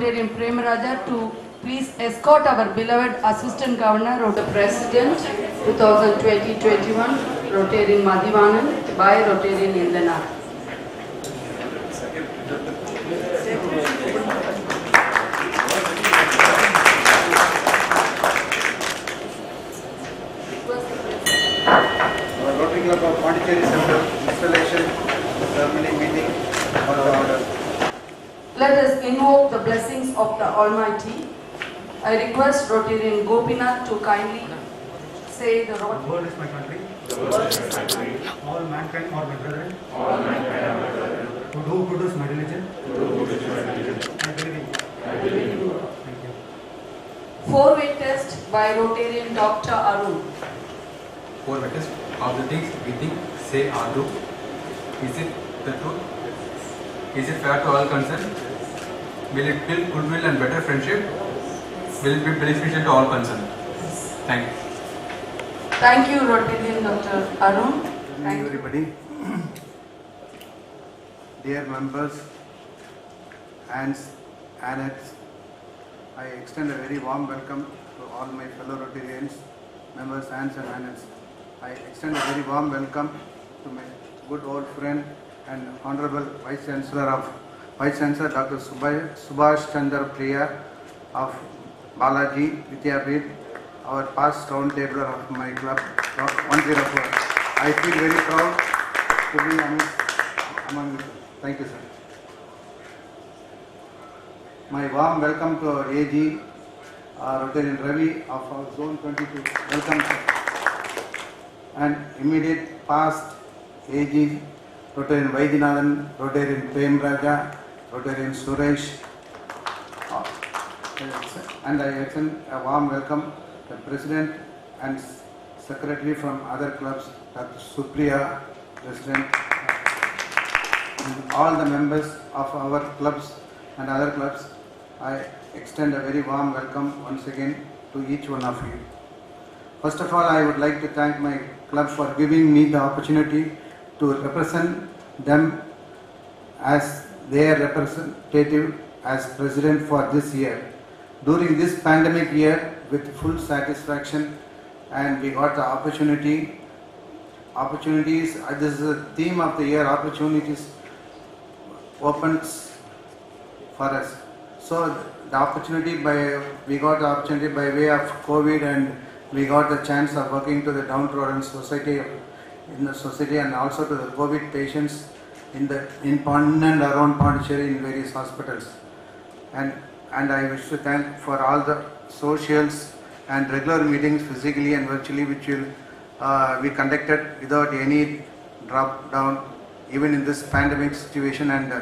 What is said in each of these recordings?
Rotarian Premaraja to please escort our beloved Assistant Governor or the President 2020-21 Rotarian Madhivanan by Rotarian Indana. Rotary Club of Pondicherry Center installation ceremony meeting for our order. Let us invoke the blessings of the Almighty. I request Rotarian Gopinath to kindly say the The Rotary. world is my country. All mankind are my brethren. To do good is my religion. I believe you. Thank you. Four-way test by Rotarian Dr. Arun. Four matters. All the things we think, say, or do. Is it the truth? Is it fair to all concerned? Will it build goodwill and better friendship? Will it be beneficial to all concerned? Thank you. Thank you, Rotarian Dr. Arun. Good Thank evening, you. everybody. Dear members, aunts, annex, I extend a very warm welcome to all my fellow Rotarians, members, aunts and annex. I extend a very warm welcome to my good old friend and Honorable Vice Chancellor Dr. Subhash Chandra Priya of Balaji Vidyapith, our past round tabler of my club, 104. I feel very proud to be among you. Thank you, sir. My warm welcome to our AG, Rotarian Ravi of our Zone 22. Welcome, sir. And immediate past AG, Rotarian Vaidyanathan, Rotarian Premaraja, Rotarian Suresh. And I extend a warm welcome to the President and Secretary from other clubs, Dr. Supriya, President, and all the members of our clubs and other clubs. I extend a very warm welcome once again to each one of you. First of all, I would like to thank my club for giving me the opportunity to represent them as their representative as president for this year. During this pandemic year, with full satisfaction, and we got the opportunities, this is the theme of the year, opportunities opens for us. So the opportunity we got the opportunity by way of COVID, and we got the chance of working to the downtrodden society in the society, and also to the COVID patients in and around Pondicherry in various hospitals. And I wish to thank for all the socials and regular meetings physically and virtually which we conducted without any drop down. Even in this pandemic situation and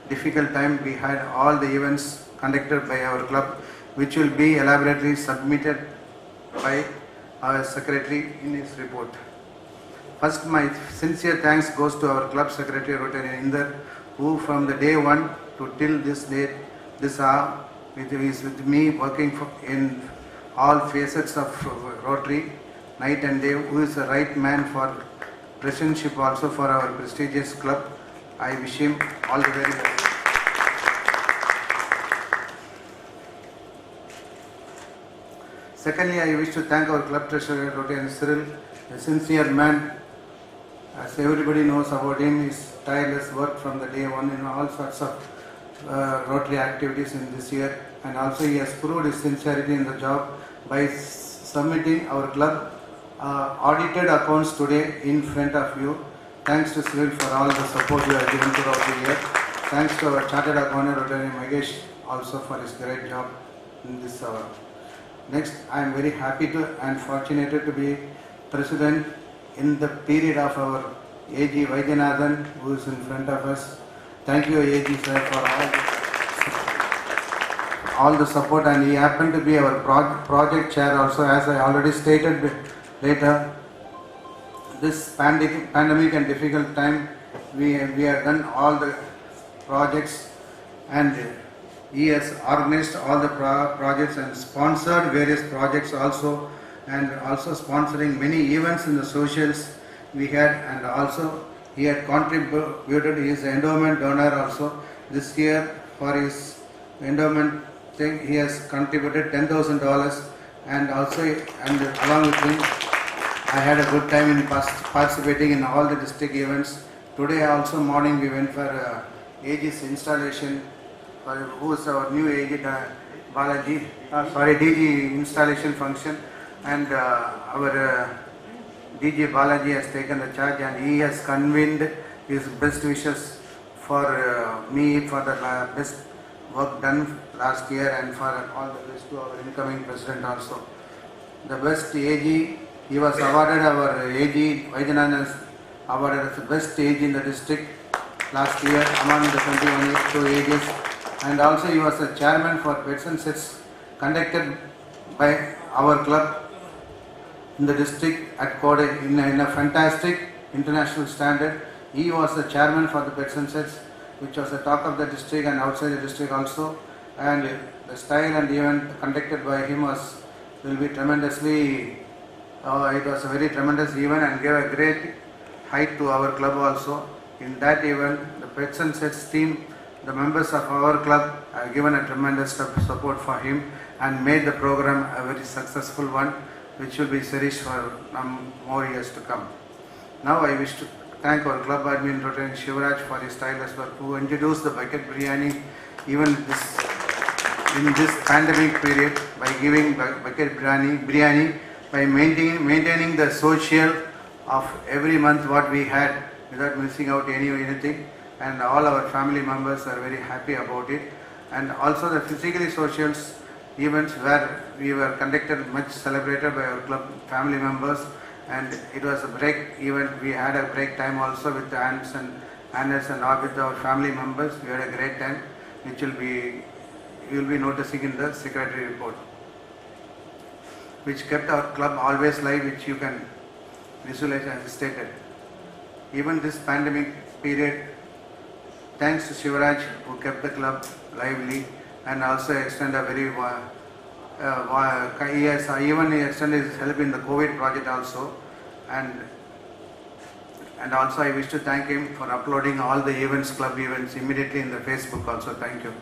difficult time, we had all the events conducted by our club, which will be elaborately submitted by our secretary in his report. First, my sincere thanks goes to our club secretary Rotarian Inder, who from the day one to till this date, this hour, is with me working in all facets of Rotary, night and day, who is the right man for presidentship also for our prestigious club. I wish him all the very best. Secondly, I wish to thank our club treasurer Rotarian Cyril, a sincere man. As everybody knows about him, his tireless work from the day one in all sorts of Rotary activities in this year, and also he has proved his sincerity in the job by submitting our club audited accounts today in front of you. Thanks to Cyril for all the support you have given throughout the year. Thanks to our chartered accountant Rotarian Magesh also for his great job in this hour. Next, I am very happy and fortunate to be president in the period of our AG Vaidyanathan, who is in front of us. Thank you, AG sir, for all the support, and he happened to be our project chair also, as I already stated later. This pandemic and difficult time, we have done all the projects, and he has organized all the projects and sponsored various projects also, and also sponsoring many events in the socials we had, and also he had contributed his endowment donor also this year for his endowment he has contributed $10,000, and also and along with him I had a good time in participating in all the district events. Today also morning we went for AG's installation, who is our new AG Balaji, DG installation function, and our DG Balaji has taken the charge, and he has convened his best wishes for me for the best work done last year, and for all the best to our incoming president also. The best AG, he was awarded, our AG Vaidyanathan awarded as the best AG in the district last year among the 21 AGs, and also he was the chairman for Pets and Sets conducted by our club in the district at Kode in a fantastic international standard. He was the chairman for the Pets and Sets, which was the talk of the district and outside the district also, and the style and event conducted by him will be tremendously, it was a very tremendous event and gave a great height to our club also. In that event, the Pets and Sets team, the members of our club have given a tremendous support for him and made the program a very successful one, which will be cherished for more years to come. Now I wish to thank our club admin Rotarian Shivaraj for his tireless work, who introduced the bucket biryani even in this pandemic period by giving bucket biryani by maintaining the social of every month what we had without missing out anything, and all our family members are very happy about it. And also the physically socials events where we were conducted much celebrated by our club family members, and it was a break event. We had a break time also with the aunts and all with our family members. We had a great time, which you will be noticing in the secretary report, which kept our club always live, which you can visualize as stated. Even this pandemic period, thanks to Shivaraj who kept the club lively, and also extend a very he has even extended his help in the COVID project also, and also I wish to thank him for uploading all the events, club events immediately in the Facebook also. Thank you.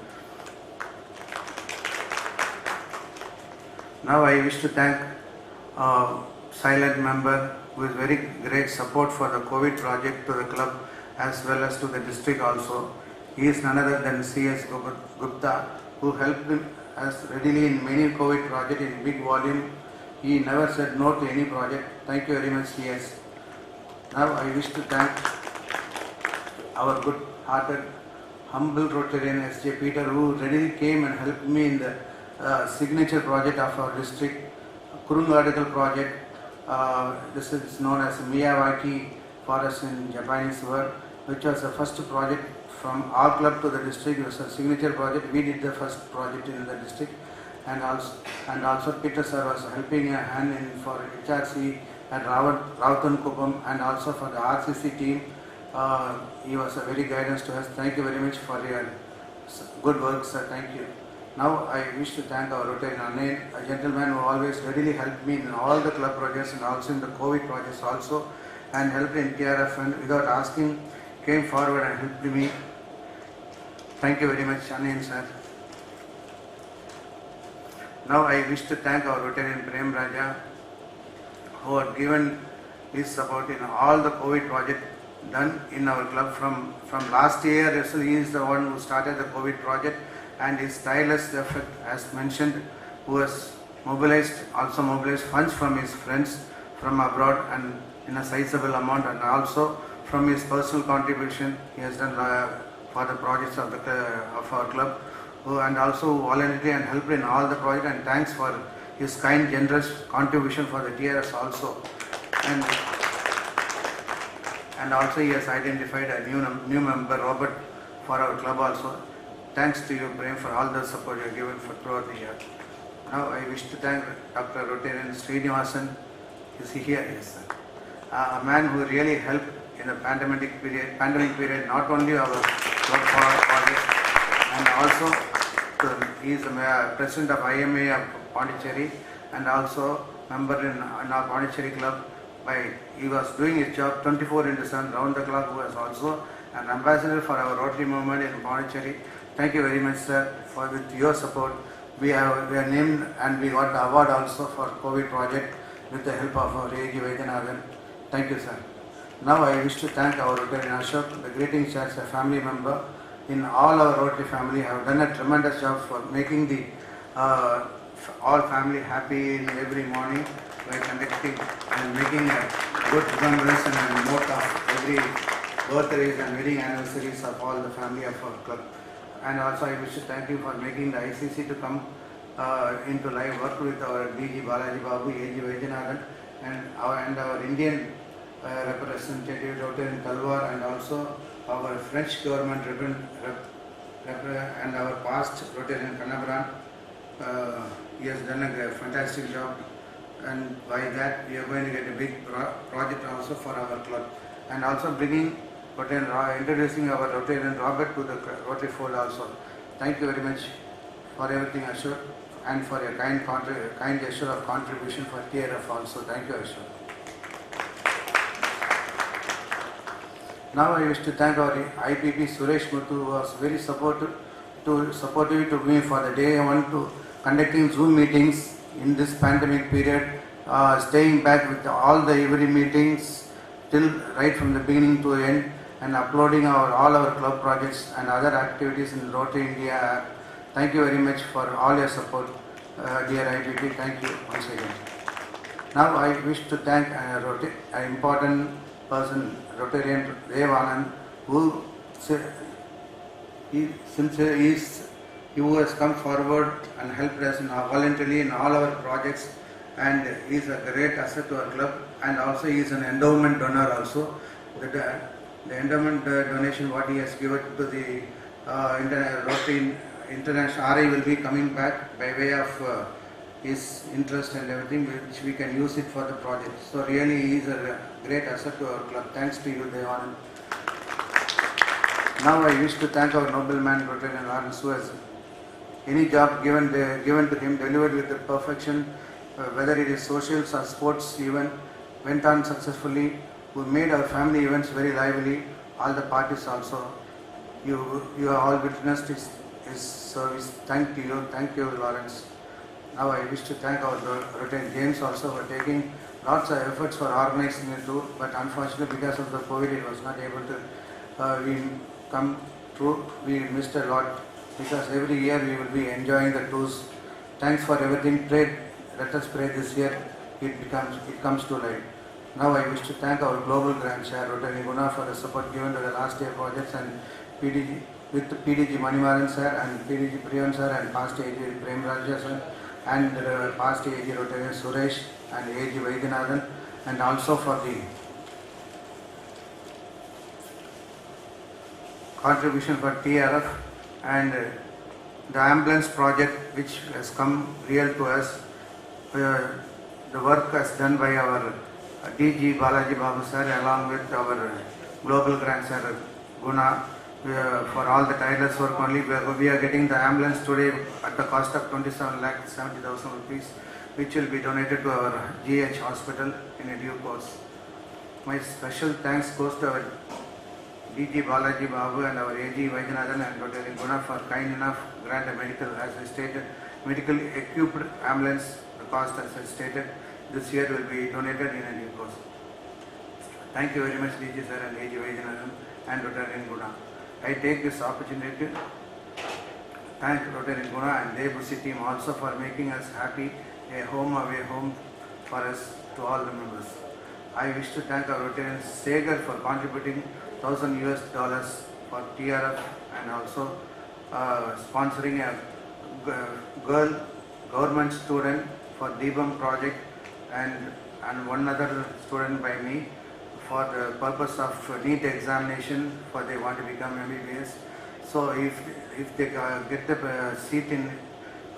Now I wish to thank silent member who is very great support for the COVID project to the club as well as to the district also. He is none other than C.S. Gupta, who helped us readily in many COVID projects in big volume. He never said no to any project. Thank you very much, C.S. Now I wish to thank our good-hearted, humble Rotarian S.J. Peter, who readily came and helped me in the signature project of our district, Kurungadikal project. This is known as Miyawaki Forest in Japanese word, which was the first project from our club to the district. It was a signature project. We did the first project in the district, and also Peter sir was helping a hand in for HRC at Ravatan Kupam, and also for the RCC team. He was a very guidance to us. Thank you very much for your good work, sir. Thank you. Now I wish to thank our Rotarian Anil, a gentleman who always readily helped me in all the club projects and also in the COVID projects also, and helped in TRF, and without asking came forward and helped me. Thank you very much, Anil sir. Now I wish to thank our Rotarian Prem Raja, who had given his support in all the COVID project done in our club from last year. He is the one who started the COVID project, and his tireless effort, as mentioned, who has mobilized funds from his friends from abroad and in a sizable amount, and also from his personal contribution he has done for the projects of our club, and also voluntarily and helped in all the projects, and thanks for his kind, generous contribution for the TRS also. And also he has identified a new member, Robert, for our club also. Thanks to you, Prem, for all the support you have given throughout the year. Now I wish to thank Dr. Rotarian Srinivasan. Is he here? Yes, sir. A man who really helped in the pandemic period, not only our club project, and also he is a president of IMA of Pondicherry, and also member in our Pondicherry club. He was doing his job 24/7 round the clock, who was also an ambassador for our Rotary movement in Pondicherry. Thank you very much, sir, with your support we are named and we got the award also for COVID project with the help of our A.G. Vaidyanathan. Thank you, sir. Now I wish to thank our Rotary Ashok, the greeting church, a family member in all our Rotary family have done a tremendous job for making the all family happy in every morning by conducting and making a good remembrance and note of every birthdays and wedding anniversaries of all the family of our club. And also I wish to thank you for making the ICC to come into live work with our DG Balaji Babu, A.G. Vaidyanathan and our Indian representative Dr. Talwar, and also our French government and our past Rotarian Kanabran. He has done a fantastic job, and by that we are going to get a big project also for our club, and also bringing introducing our Rotarian Robert to the Rotary fold also. Thank you very much for everything, Ashok, and for your kind gesture of contribution for TRF also. Thank you, Ashok. Now I wish to thank our IPP Suresh Muthu, who was very supportive to me for the day one to conducting Zoom meetings in this pandemic period, staying back with all the every meetings till right from the beginning to end, and uploading all our club projects and other activities in Rotary India app. Thank you very much for all your support, dear IPP. Thank you once again. Now I wish to thank an important person, Rotarian Dev Anand, who has come forward and helped us voluntarily in all our projects, and he is a great asset to our club, and also he is an endowment donor also. The endowment donation what he has given to the Rotary International RI will be coming back by way of his interest and everything, which we can use it for the project. So really he is a great asset to our club. Thanks to you, Dev Anand. Now I wish to thank our nobleman Rotarian Lawrence, who has any job given to him delivered with the perfection, whether it is socials or sports event, went on successfully, who made our family events very lively, all the parties also. You have all witnessed his service. Thank you Lawrence. Now I wish to thank our Rotarian James also for taking lots of efforts for organizing the tour, but unfortunately because of the COVID it was not able to come through. We missed a lot, because every year we will be enjoying the tours. Thanks for everything. Let us pray this year it comes to light. Now I wish to thank our global grand chair Rotary Guna for the support given to the last year projects, and PDG Manivaran sir and PDG Priyan sir and past AG Prem Raja sir and past AG Rotarian Suresh and AG Vaidyanathan, and also for the contribution for TRF and the ambulance project which has come real to us. The work has done by our DG Balaji Babu sir along with our global grand sir Guna for all the tireless work only. We are getting the ambulance today at the cost of 27,70,000 rupees, which will be donated to our GH hospital in a due course. My special thanks goes to our DG Balaji Babu and our AG Vaidyanathan and Rotary Guna for kind enough grant a medical, as I stated, medical equipped ambulance. The cost, as I stated, this year will be donated in a due course. Thank you very much, DG sir and AG Vaidyanathan and Rotary Guna. I take this opportunity to thank Rotary Guna and Debussy team also for making us happy, a home away home for us to all the members. I wish to thank our Rotarian Sagar for contributing $1,000 for TRF and also sponsoring a girl government student for Deepam project and one other student by me for the purpose of NEET examination, for they want to become MBBS. So if they get the seat in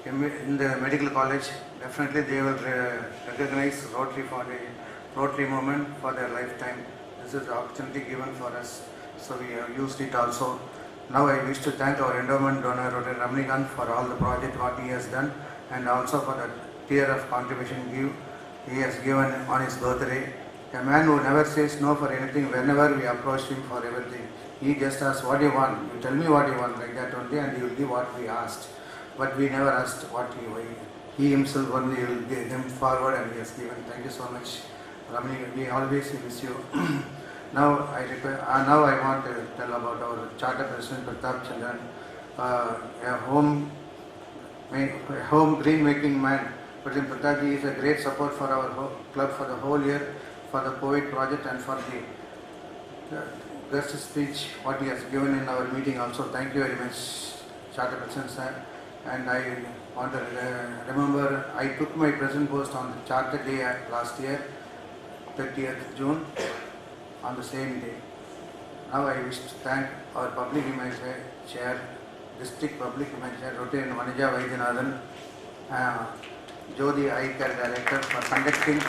the medical college, definitely they will recognize Rotary for the Rotary movement for their lifetime. This is the opportunity given for us, so we have used it also. Now I wish to thank our endowment donor Rotary Ramnikant for all the project what he has done, and also for the TRF contribution he has given on his birthday. A man who never says no for anything. Whenever we approach him for everything, he just asks, what do you want? You tell me what you want, like that only, and he will give what we asked. but we never asked what he himself only will give them forward and he has given. Thank you so much, Ramani. We always miss you. Now I want to tell about our Charter President Pratap Chandran, a home green making man. President Pratapji is a great support for our club for the whole year, for the COVID project and for the guest speech what he has given in our meeting also. Thank you very much, Charter President sir. And I want to remember I took my present post on the Charter Day last year, 30th June, on the same day. Now I wish to thank our Public Image Chair, District Public Image Chair, Rotarian Manija Vaidyanathan, Jodi Eye Care Director for conducting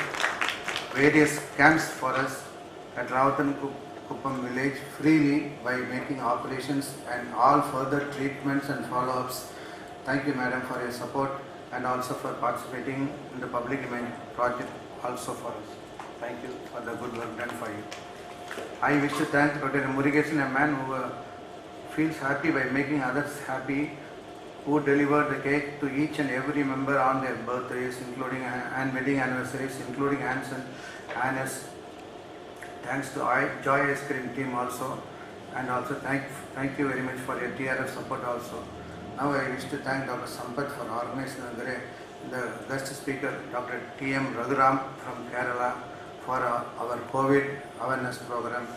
various camps for us at Rawatan Kuppam village freely by making operations and all further treatments and follow-ups. Thank you, Madam, for your support and also for participating in the public image project also for us. Thank you for the good work done for you. I wish to thank Rotarian Murugesan, a man who feels happy by making others happy, who delivered the cake to each and every member on their birthdays, including and wedding anniversaries, including Anne's and Anna's. Thanks to Joy Ice Cream team also, and also thank you very much for your TRF support also. Now I wish to thank Dr. Sampath for organizing the guest speaker, Dr. T.M. Raghuram from Kerala, for our COVID awareness program.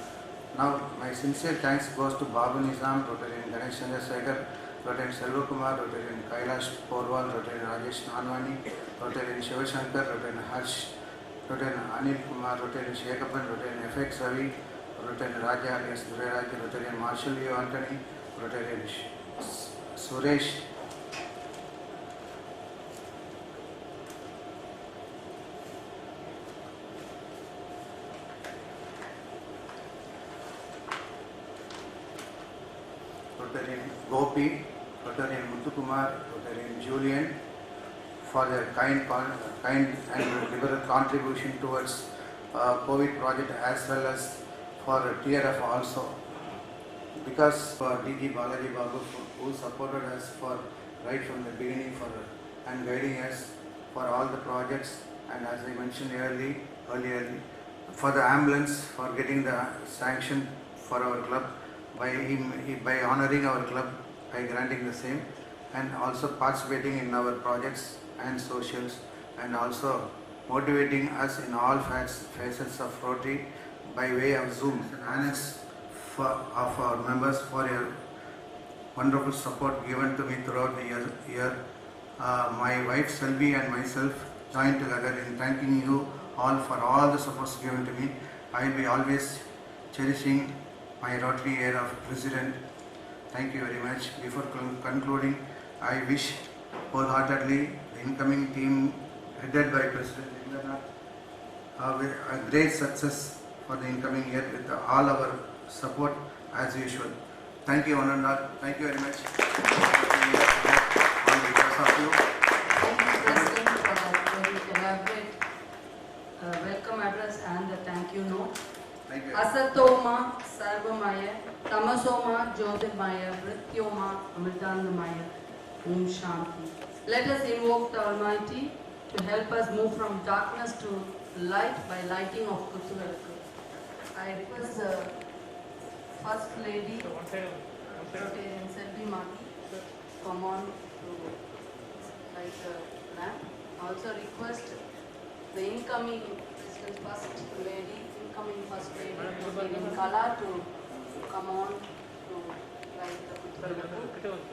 Now my sincere thanks goes to Babu Nizam, Rotarian Ganesh Chandrasekhar, Rotarian Selvakumar, Rotarian Kailash Porwal, Rotarian Rajesh Nanwani, Rotarian Shivashankar, Rotarian Harsh, Rotarian Anil Kumar, Rotarian Shekapan, Rotarian FX Ravi, Rotarian Raja alias Duraraj, Rotarian Marshall U. Anthony, Rotarian Suresh, Rotarian Gopi, Rotarian Muthukumar, Rotarian Julian, for their kind and liberal contribution towards COVID project as well as for TRF also. Because DG Balaji Babu, who supported us for right from the beginning and guiding us for all the projects, and as I mentioned earlier, for the ambulance, for getting the sanction for our club by honoring our club by granting the same, and also participating in our projects and socials, and also motivating us in all facets of Rotary by way of Zoom. Thanks of our members for your wonderful support given to me throughout the year. My wife Selvi and myself joined together in thanking you all for all the supports given to me. I will be always cherishing my Rotary year of President. Thank you very much. Before concluding, I wish wholeheartedly the incoming team headed by President Indranath a great success for the incoming year with all our support as usual. Thank you, one and all. Thank you very much. On behalf of you. Thank you, President, for that very elaborate welcome address and the thank you note. Thank you. Asatoma Sarvamaya, Tamasoma Jyotirmaya, Vrityoma Amritandamaya, Om Shanti. Let us invoke the Almighty to help us move from darkness to light by lighting of Kuthuvelku. I request the First Lady, Rotarian Selvi Mati, to come on to light the lamp. Also request the incoming President First Lady, incoming First Lady, Rotarian Kala, to come on to light the Kuthuvelku.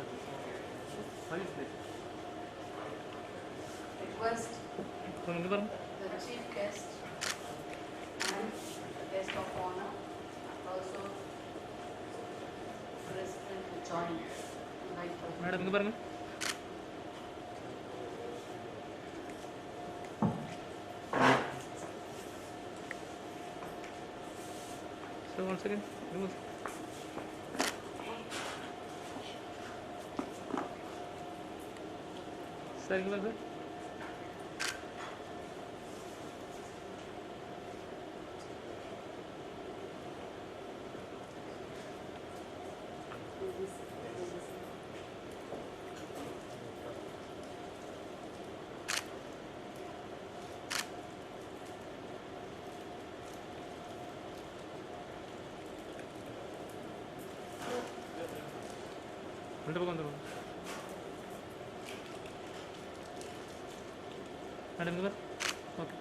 Request the chief guest and the guest of honor, also President to join to light the Madam, இங்க பாருங்க. So 1 second. Sir, இங்க பாருங்க. ரெண்டு பக்கம் வந்துடும். Madam sir okay.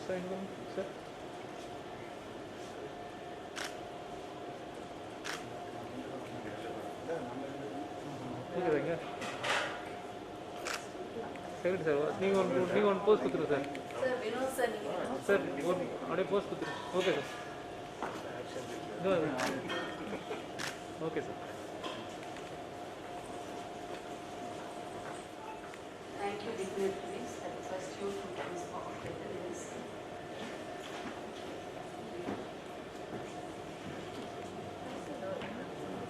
Sir எங்கே sir ஓகேங்க சரி சார் நீங்கள் ஒன்று போஸ்ட் கொடுத்துருங்க sir. Sir, Vinod sir, sir ஒரு அப்படியே போஸ்ட் கொடுத்துருங்க. Okay sir okay sir. thank you, dignitaries. I request you to please forward the list.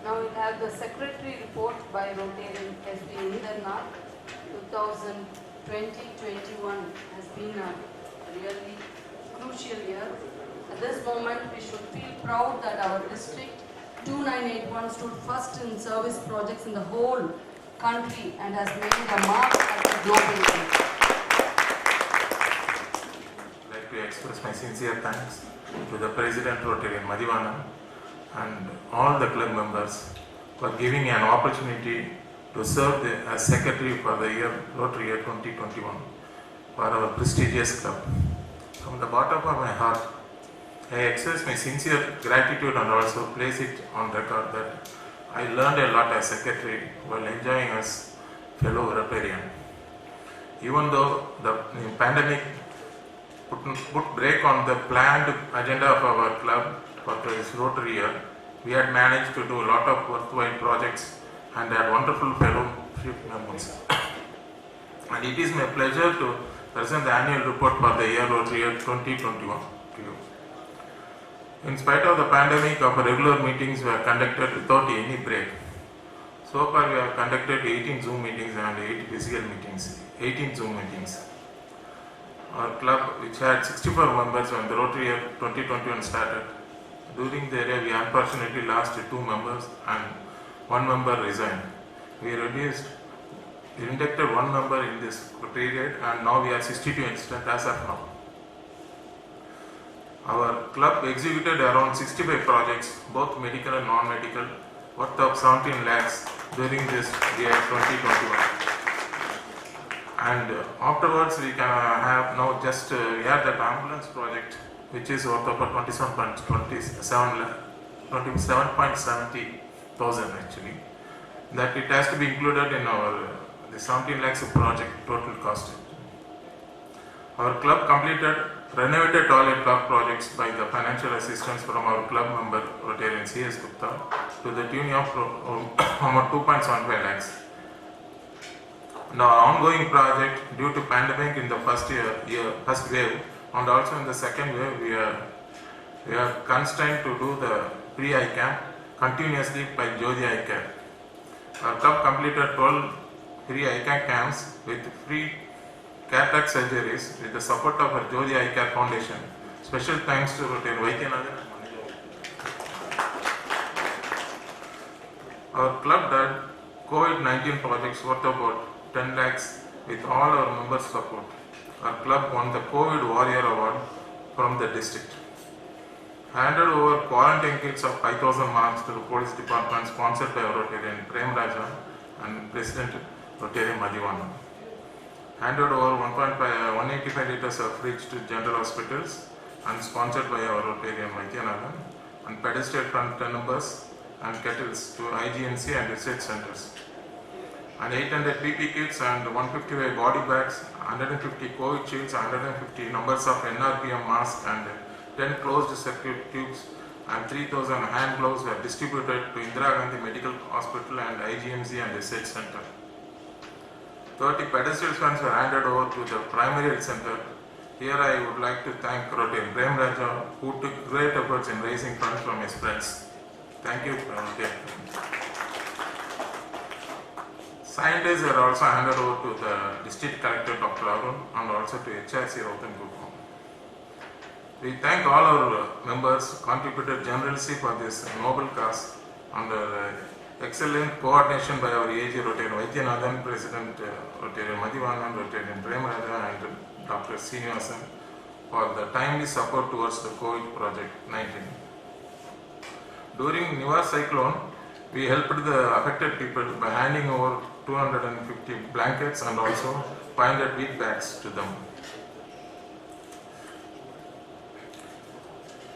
Now we have the secretary report by Rotarian SB Indernath. 2020-21 has been a really crucial year. At this moment, we should feel proud that our district 2981 stood first in service projects in the whole country and has made a mark at the global level. I'd like to express my sincere thanks to the President Rotarian Madhivanan and all the club members for giving me an opportunity to serve as secretary for the year Rotary year 2021 for our prestigious club. From the bottom of my heart, I express my sincere gratitude and also place it on record that I learned a lot as secretary while enjoying as fellow Rotarian. Even though the pandemic put brake on the planned agenda of our club for this Rotary year, we had managed to do a lot of worthwhile projects and had wonderful fellowship members. And it is my pleasure to present the annual report for the year Rotary year 2021 to you. In spite of the pandemic, our regular meetings were conducted without any break. So far we have conducted 18 Zoom meetings and 8 physical meetings, 18 Zoom meetings. Our club, which had 64 members when the Rotary year 2021 started, during the year we unfortunately lost 2 members and 1 member resigned. We inducted 1 member in this period and now we are 62 in strength as of now. Our club executed around 65 projects, both medical and non-medical, worth of 17 lakhs during this year 2021. And afterwards we can have now just we have that ambulance project which is worth about 27.70 thousand actually. That it has to be included in our the 17 lakhs project total cost. Our club completed renovated toilet block projects by the financial assistance from our club member Rotarian C.S. Gupta to the tune of about 2.75 lakhs. Now ongoing project due to pandemic in the first wave and also in the second wave we are constrained to do the pre-eye camp continuously by Jyoti Eye Care. Our club completed 12 pre-eye camps with free cataract surgeries with the support of our Jyoti Eye Care Foundation. Special thanks to Rotarian Vaidyanathan. Our club did COVID-19 projects worth about 10 lakhs with all our members' support. Our club won the COVID Warrior Award from the district. Handed over quarantine kits of 5,000 marks to the police department sponsored by Rotarian Prem Raja and President Rotarian Madhivanan. Handed over 185 liters of fridge to general hospitals and sponsored by our Rotarian Vaidyanathan, and pedestal front numbers and kettles to IGNC and research centers. And 800 PP kits and 155 body bags, 150 COVID shields, 150 numbers of NRPM masks and 10 closed circuit tubes and 3,000 hand gloves were distributed to Indira Gandhi Medical Hospital and IGMC and Research Center. 30 pedestal funds were handed over to the primary health center. Here I would like to thank Rotarian Prem Raja who took great efforts in raising funds from his friends. Thank you, Rotarian. Scientists were also handed over to the District Collector Dr. Arun and also to HRC Rautan Group. We thank all our members contributed generously for this noble cause under excellent coordination by our AG Rotarian Vaidyanathan, President Rotarian Madhivanan, Rotarian Prem Raja and Dr. Srinivasan, for the timely support towards the COVID project-19. During Nivar cyclone, we helped the affected people by handing over 250 blankets and also 500 wheat bags to them.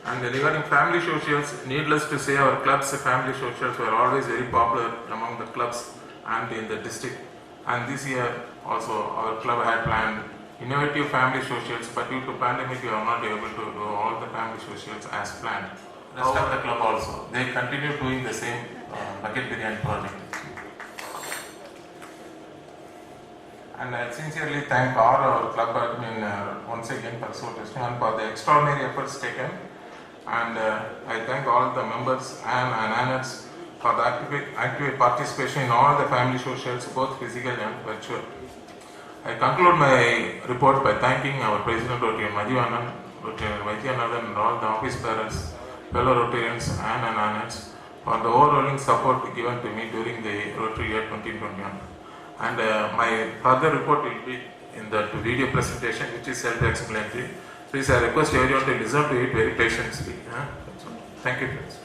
And regarding family socials, needless to say, our club's family socials were always very popular among the clubs and in the district. And this year also our club had planned innovative family socials, but due to pandemic we are not able to do all the family socials as planned. Rest of the club also, they continue doing the same bucket biryani project. And I sincerely thank all our club admin once again for so testing and for the extraordinary efforts taken. And I thank all the members and annuals for the active participation in all the family socials, both physical and virtual. I conclude my report by thanking our President Rotarian Madhivanan, Rotarian Vaidyanathan, and all the office bearers, fellow Rotarians and annuals for the overwhelming support given to me during the Rotary year 2021. And my further report will be in the video presentation, which is self-explanatory. Please, I request everyone to listen to it very patiently. Thank you, friends.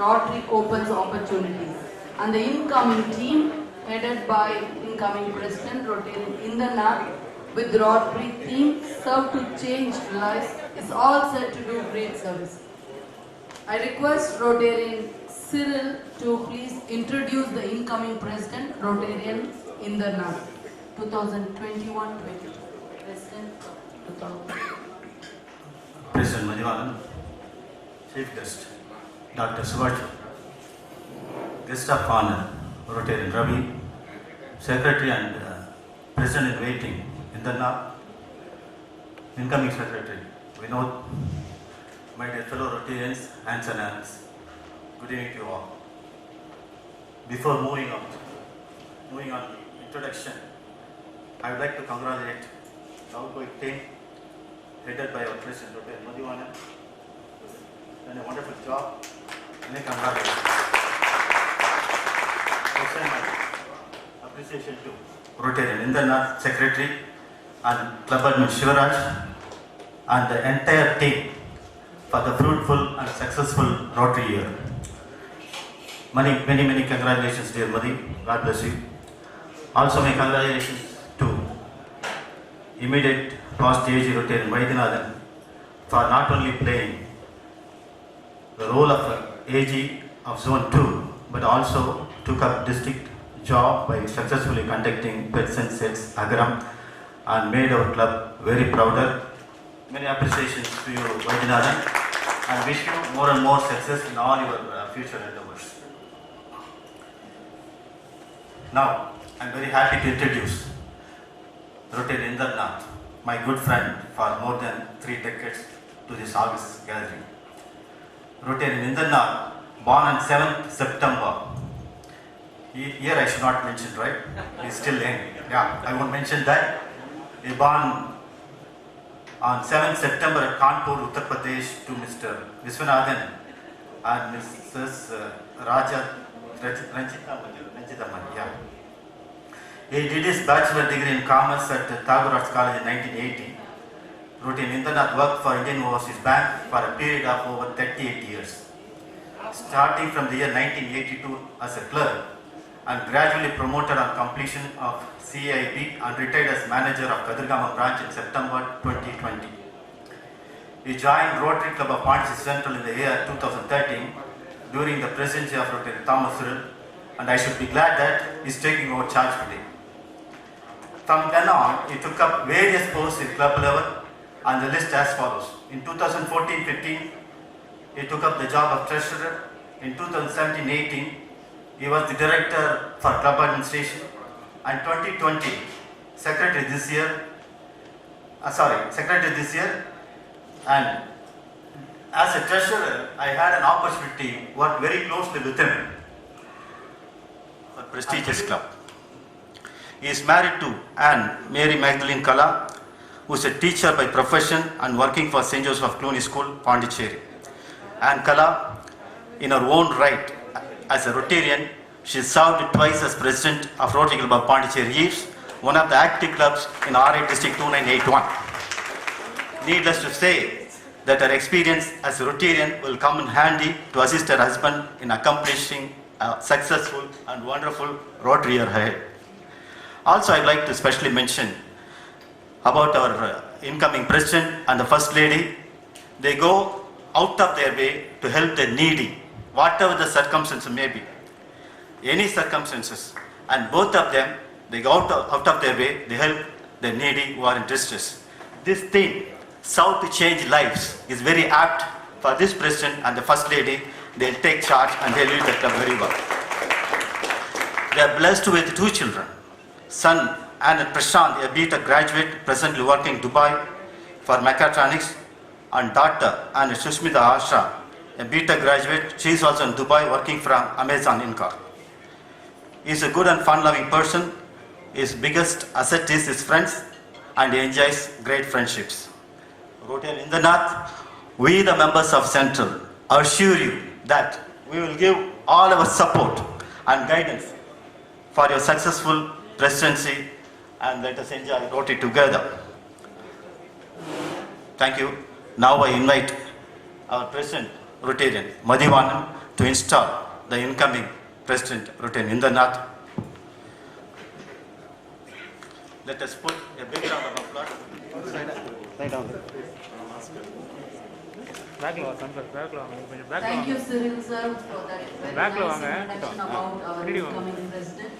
Rotary opens opportunities. And the incoming team, headed by incoming President Rotarian Indranath, with Rotary theme, Serve to Change Lives, is all set to do great service. I request Rotarian Cyril to please introduce the incoming President, Rotarian Indranath, 2021-22. President, 2000. President Madhivanan, Chief Guest, Dr. Subhash, Guest of Honor, Rotarian Ravi, Secretary and President in Waiting, Indranath, Incoming Secretary, Vinod, my dear fellow Rotarians, aunts and uncles, good evening to you all. Before moving on introduction, I would like to congratulate the outgoing team headed by our President Dr. Madhivanan, who's done a wonderful job. Many congratulations. Extend my appreciation to Rotarian Indranath, Secretary, and Club Admin Shivaraj, and the entire team for the fruitful and successful Rotary year. Many congratulations, dear Madhi. God bless you. Also, my congratulations to immediate past AG Rotarian Vaidyanathan for not only playing the role of AG of Zone 2, but also took up district job by successfully conducting pet sets Agaram and made our club very prouder. Many appreciations to you, Vaidyanathan, and wish you more and more success in all your future endeavors. Now, I am very happy to introduce Rotarian Indranath, my good friend for more than 3 decades, to this August gathering. Rotarian Indranath, born on 7th September. Here I should not mention, right? He's still young. Yeah, I won't mention that. He born on 7th September at Kanpur, Uttar Pradesh, to Mr. Viswanathan and Mrs. Raja Ranjitaman. Yeah. He did his bachelor degree in commerce at Tagore Arts College in 1980. Rotarian Indranath worked for Indian Overseas Bank for a period of over 38 years. Starting from the year 1982 as a clerk and gradually promoted on completion of CIB and retired as manager of Kadirgama branch in September 2020. He joined Rotary Club of Pondicherry Central in the year 2013 during the presidency of Rotarian Thomas Cyril, and I should be glad that he is taking over charge today. From then on, he took up various posts in club level, and the list as follows. In 2014-15, he took up the job of treasurer. In 2017-18, he was the director for club administration, and 2020, secretary this year, and as a treasurer, I had an opportunity to work very closely with him for prestigious club. He is married to Anne Mary Magdalene Kala, who is a teacher by profession and working for St. Joseph Cluny School, Pondicherry. Anne Kala, in her own right, as a Rotarian, she served twice as president of Rotary Club of Pondicherry Eves, one of the active clubs in RA District 2981. Needless to say that her experience as a Rotarian will come in handy to assist her husband in accomplishing a successful and wonderful Rotary year ahead. Also, I'd like to specially mention about our incoming president and the first lady. They go out of their way to help the needy, whatever the circumstances may be, any circumstances, and both of them, they go out of their way, they help the needy who are in distress. This theme, South to Change Lives, is very apt for this president and the first lady. They'll take charge and they'll lead the club very well. They are blessed with 2 children. Son Anand Prashant, a BTech graduate, presently working in Dubai for mechatronics, and daughter Anand Sushmita Asha, a BTech graduate. She is also in Dubai working from Amazon Inc. He is a good and fun-loving person. His biggest asset is his friends, and he enjoys great friendships. Rotarian Indranath, we the members of Central assure you that we will give all our support and guidance for your successful presidency, and let us enjoy Rotary together. Thank you. Now I invite our President Rotarian Madhivanan to install the incoming President Rotarian Indranath. Let us put a big round of applause. Side down. பேக்கில் வா chamber, பேக்கில் வாங்க, கொஞ்சம் பேக்கில் Thank வாங்க. you, Cyril sir, for that very Back lo nice vaanga. introduction about our Ready vaanga. incoming president.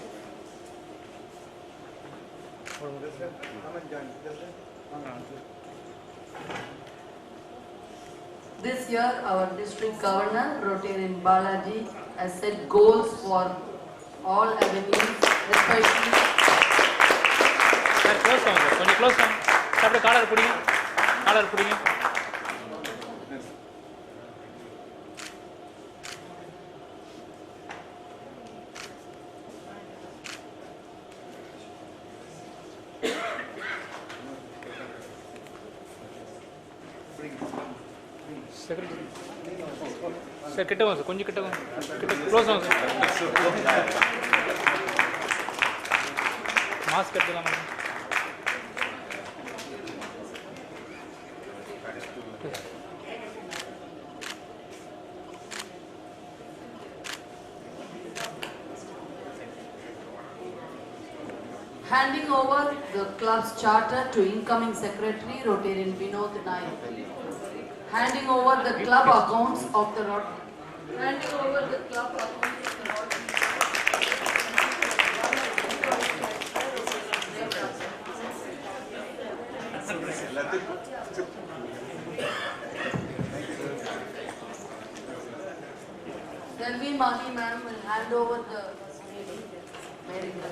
This year, our district governor, Rotarian Balaji, has set goals for all avenues, especially sir close வாங்க sir, கொஞ்சம் close வாங்க. Sir அப்படியே collar பிடிங்க, collar பிடிங்க. Secretary sir கிட்ட வாங்க sir, கொஞ்சம் கிட்ட வாங்க, கிட்ட க்ளோஸ் வாங்க சார். மாஸ்க் எடுத்துக்கலாமா? handing over the club's charter to incoming secretary, Rotarian Vinod Nayak. Handing over the club accounts of the handing over the club accounts of the Selvi Magi ma'am will hand over the wearing the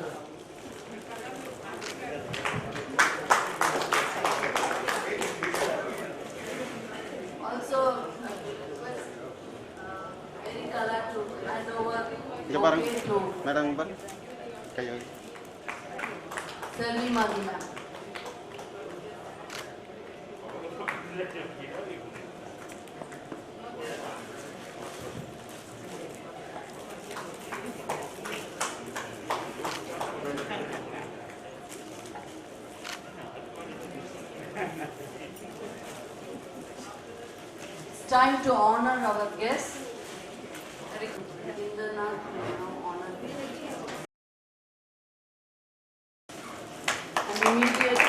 also request Mary Kala to hand over bouquet to Madam, kayo. Selvi Magi ma'am. It's time to honor our guests. Indranath will now honor an immediate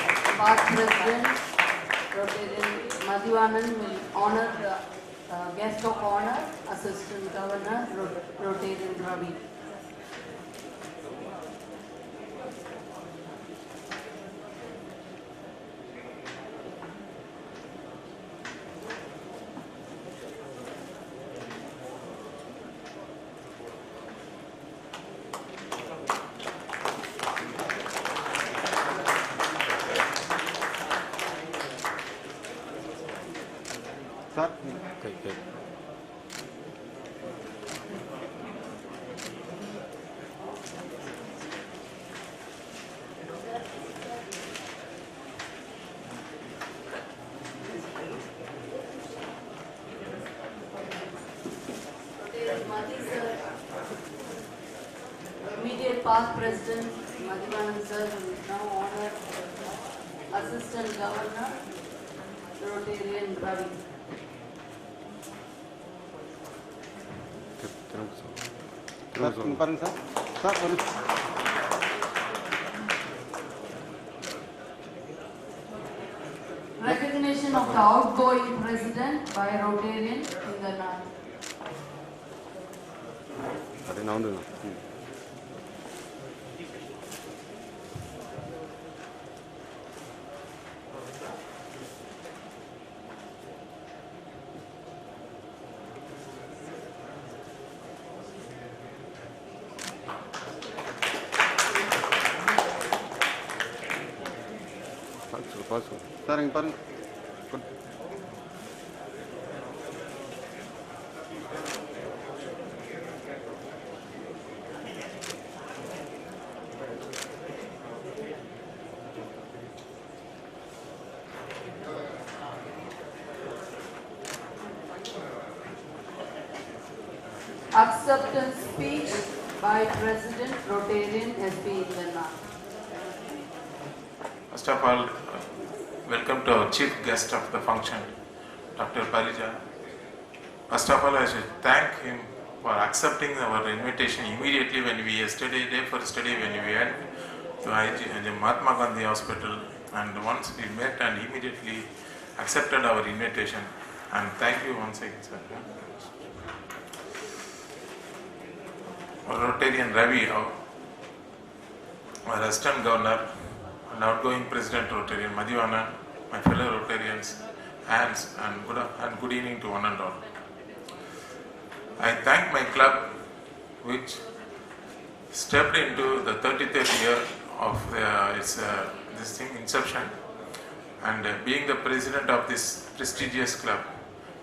past president, Rotarian Madhivanan, will honor the guest of honor, Assistant Governor, Rotarian Ravi. Immediate past president Madhivanan sir will now honor Assistant Governor Rotarian Ravi. Recognition of the outgoing president by Rotarian Indranath. Acceptance speech by President Rotarian S.B. Indranath. First of all, welcome to our chief guest of the function, Dr. Parija. First of all, I should thank him for accepting our invitation immediately when we day first day when we went to the Mahatma Gandhi Hospital, and once we met and immediately accepted our invitation. And thank you once again, sir. Rotarian Ravi, our Assistant Governor and outgoing President Rotarian Madhivanan, my fellow Rotarians, and good evening to one and all. I thank my club which stepped into the 33rd year of its inception, and being the president of this prestigious club,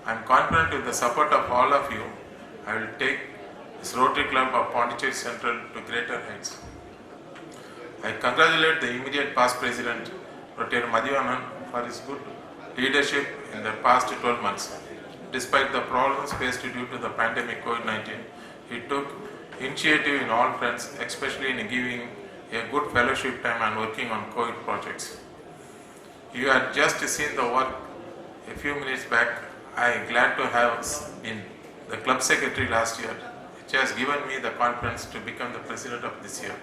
I am confident with the support of all of you, I will take this Rotary Club of Pondicherry Central to greater heights. I congratulate the immediate past president, Rotarian Madhivanan, for his good leadership in the past 12 months. Despite the problems faced due to the pandemic COVID-19, he took initiative in all fronts, especially in giving a good fellowship time and working on COVID projects. You had just seen the work a few minutes back. I am glad to have been the club secretary last year, which has given me the confidence to become the president of this year.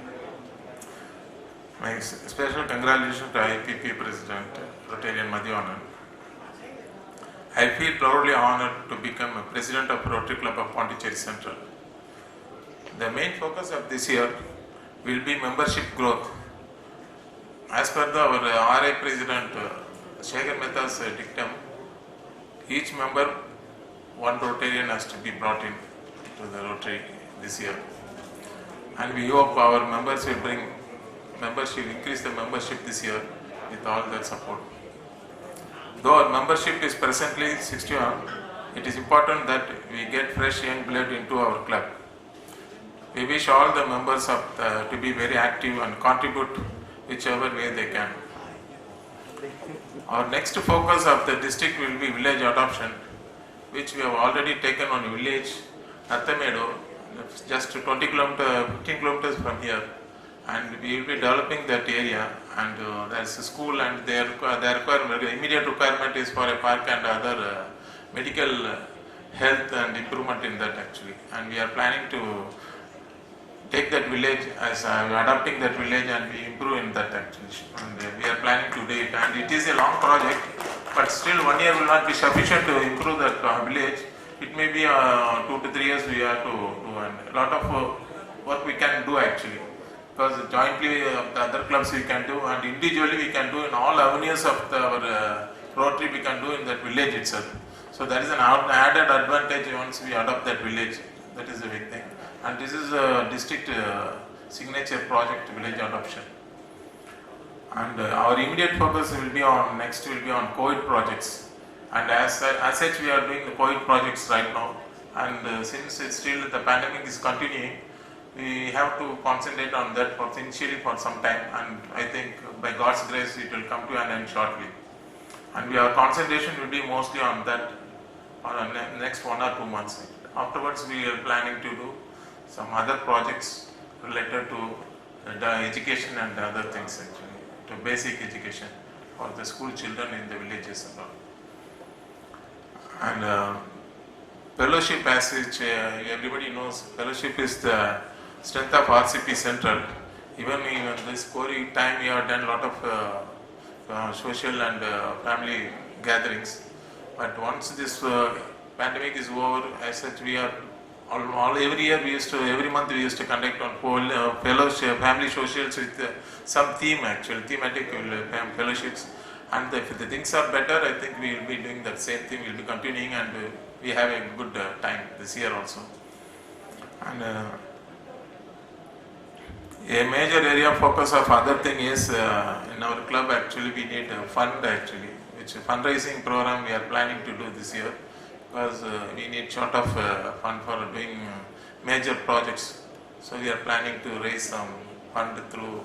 My special congratulations to IPP President Rotarian Madhivanan. I feel proudly honored to become a president of Rotary Club of Pondicherry Central. The main focus of this year will be membership growth. As per our RI President Shekhar Mehta's dictum, each member, one Rotarian has to be brought in to the Rotary this year. And we hope our members will increase the membership this year with all their support. Though our membership is presently 61, it is important that we get fresh young blood into our club. We wish all the members to be very active and contribute whichever way they can. Our next focus of the district will be village adoption, which we have already taken on village Athamedo, just 15 kilometers from here, and we will be developing that area, and there is a school, and their immediate requirement is for a park and other medical health and improvement in that actually, and we are planning to take that village as adopting that village and we improve in that actually, and we are planning to do it, and it is a long project, but still 1 year will not be sufficient to improve that village. It may be 2 to 3 years we have to do, and a lot of work we can do actually, because jointly the other clubs we can do, and individually we can do in all avenues of our Rotary we can do in that village itself. So that is an added advantage once we adopt that village. That is a big thing. And this is a district signature project, village adoption. And our immediate focus will be on COVID projects. And as such we are doing the COVID projects right now. And since it's still the pandemic is continuing, we have to concentrate on that initially for some time. And I think by God's grace it will come to an end shortly. And our concentration will be mostly on that for the next 1 or 2 months. Afterwards we are planning to do some other projects related to the education and other things actually, to basic education for the school children in the villages and all. And fellowship, as everybody knows, fellowship is the strength of RCP Central. Even in this COVID time we have done a lot of social and family gatherings. But once this pandemic is over, as such we are every month we used to conduct on fellowship, family socials with some theme actually, thematic fellowships. And if the things are better, I think we will be doing that same thing, we will be continuing, and we have a good time this year also. And a major area of focus of other thing is in our club actually we need a fund actually, which fundraising program we are planning to do this year, because we need sort of fund for doing major projects. So we are planning to raise some fund through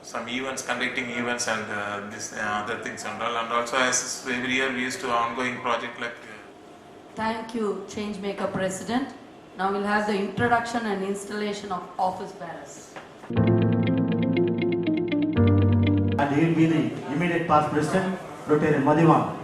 some events, conducting events and this other things and all. And also as every year we used to ongoing project like. Thank you, Changemaker President. Now we'll have the introduction and installation of office bearers. And he will be the immediate past president, Rotarian Madhivanan.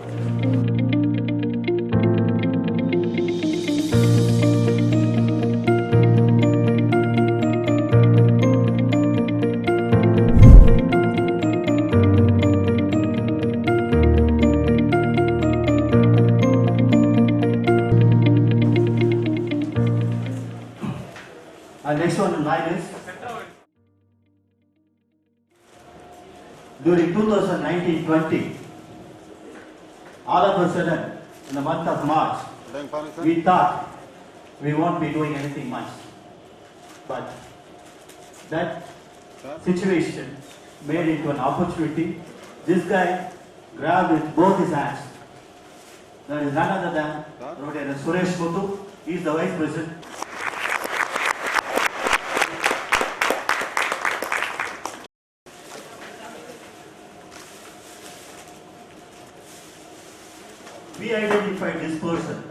next one in line is, during 2019-20, all of a sudden, in the month of March, we thought we won't be doing anything much. But that situation made into an opportunity. This guy grabbed with both his hands. There is none other than Rotarian Suresh Muthu. He is the Vice President. We identified this person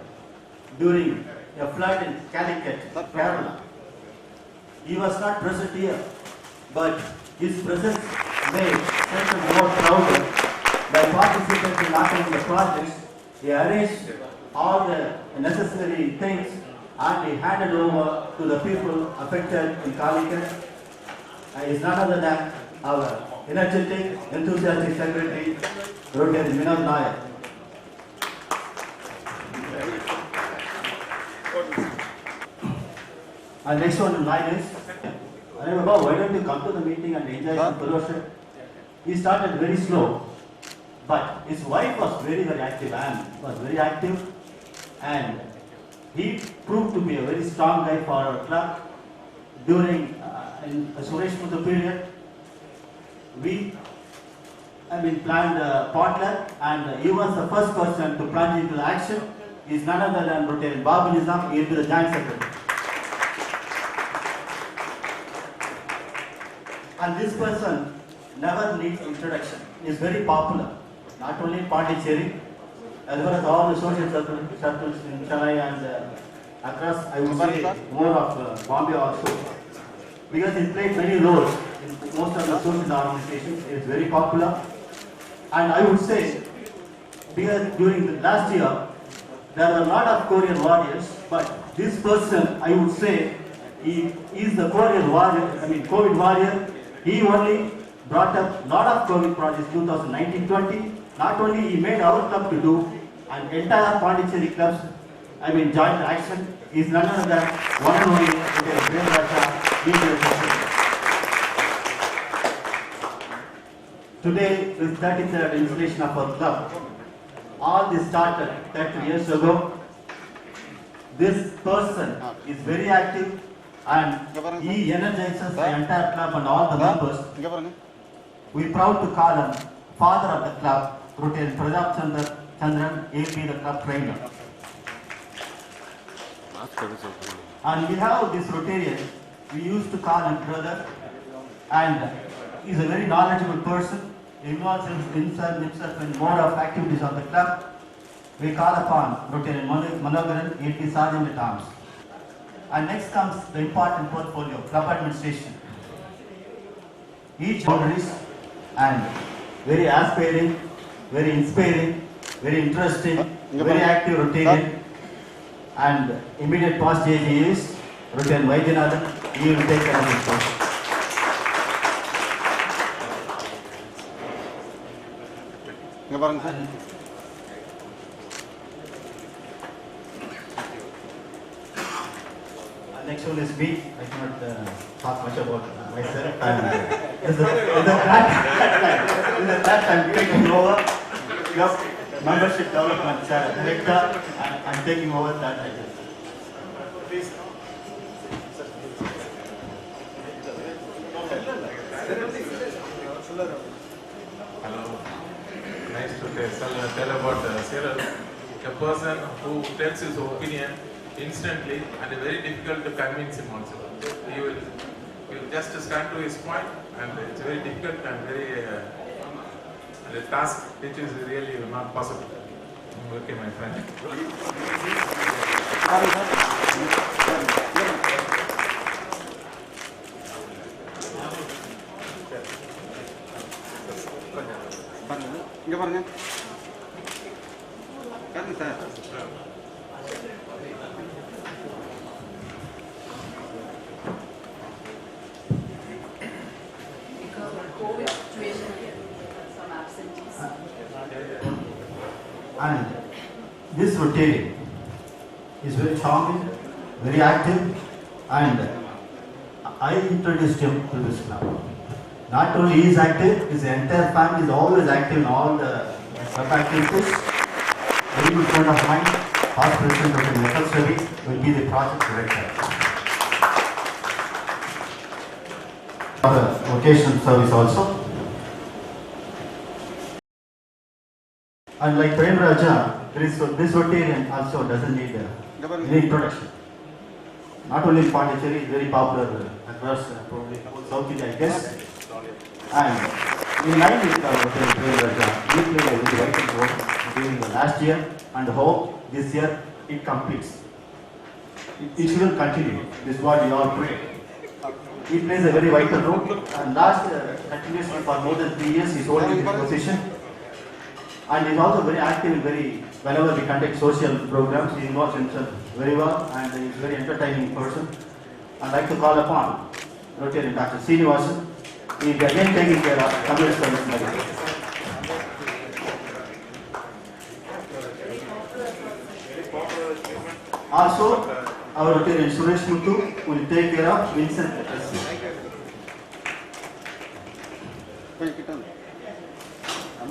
during a flood in Calicut, Kerala. He was not present here, but his presence made Central more prouder by participating not only in the projects. He arranged all the necessary things and he handed over to the people affected in Calicut. He is none other than our energetic, enthusiastic secretary, Rotarian Vinod Nayak. And next one in line is, Baba, why don't you come to the meeting and enjoy some fellowship? He started very slow, but his wife was very, very active. Anne was very active, and he proved to be a very strong guy for our club. During in Suresh Muthu period, we planned a potluck, and he was the first person to plunge into action. He is none other than Rotarian Babu Nizam. He will be the joint secretary. And this person never needs introduction. He is very popular, not only in Pondicherry, as well as all the social circles in Chennai and across, I would say, more of Bombay also. Because he played many roles in most of the social organizations. He is very popular. And I would say, because during the last year, there were a lot of courier warriors, but this person, I would say, he is the courier warrior, COVID warrior. He only brought up a lot of COVID projects 2019-20. Not only he made our club to do, and entire Pondicherry clubs, joined action. He is none other than one and only Prem Raja. Today is 33rd installation of our club. All this started 30 years ago. This person is very active and he energizes the entire club and all the members. We are proud to call him father of the club, Rotarian Pradap Chandran, AP, the club trainer. And we have this Rotarian, we used to call him brother, and he is a very knowledgeable person. He involves himself in more of activities of the club. We call upon Rotarian Manogaran, AP Sergeant at Arms. And next comes the important portfolio, club administration. Each boundaries and very aspiring, very inspiring, very interesting, very active Rotarian. And immediate past AG is Rotarian Vaidyanathan. He will take care of his post. Next one is me. I cannot talk much about myself. This is that I'm taking over. Club membership development director, and I'm taking over that title. Please. Hello. Nice to tell about Cyril, a person who tells his opinion instantly and very difficult to convince him also. He will just stand to his point, and it's very difficult and very the task which is really not possible. Okay, my friend. Because of COVID situation, some absentees. And this Rotarian is very charming, very active, and I introduced him to this club. Not only he is active, his entire family is always active in all the club activities. Very good friend of mine, past president of the medical study, will be the project director. For the vocational service also. And like Prem Raja, this Rotarian also doesn't need any introduction. Not only in Pondicherry, it's very popular across probably whole South India, I guess. And in line with Prem Raja, he played a very vital role during the last year and hope this year it completes. It will continue. This is what we all pray. He plays a very vital role and last continuously for more than 3 years he is holding this position. And he is also very active, whenever we conduct social programs, he involves himself very well and he is a very entertaining person. I'd like to call upon Rotarian Dr. Srinivasan. He is again taking care of community service medicine. Also, our Rotarian Suresh Muthu will take care of Vincent Literacy.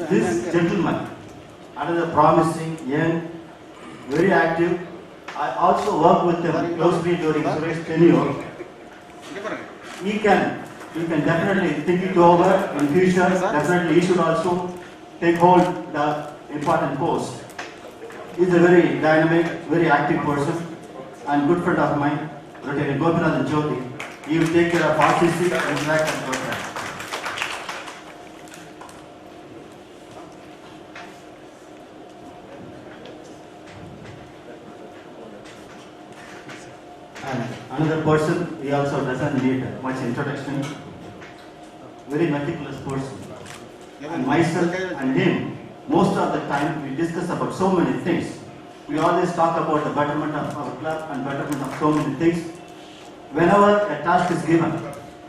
This gentleman, another promising, young, very active. I also work with him closely during Suresh's tenure. He can definitely think it over in future. Definitely, he should also take hold the important post. He is a very dynamic, very active person and good friend of mine, Rotarian Gopinath Jyoti. He will take care of RCC, Interact and program. And another person, he also doesn't need much introduction. Very meticulous person. And myself and him, most of the time we discuss about so many things. We always talk about the betterment of our club and betterment of so many things. Whenever a task is given,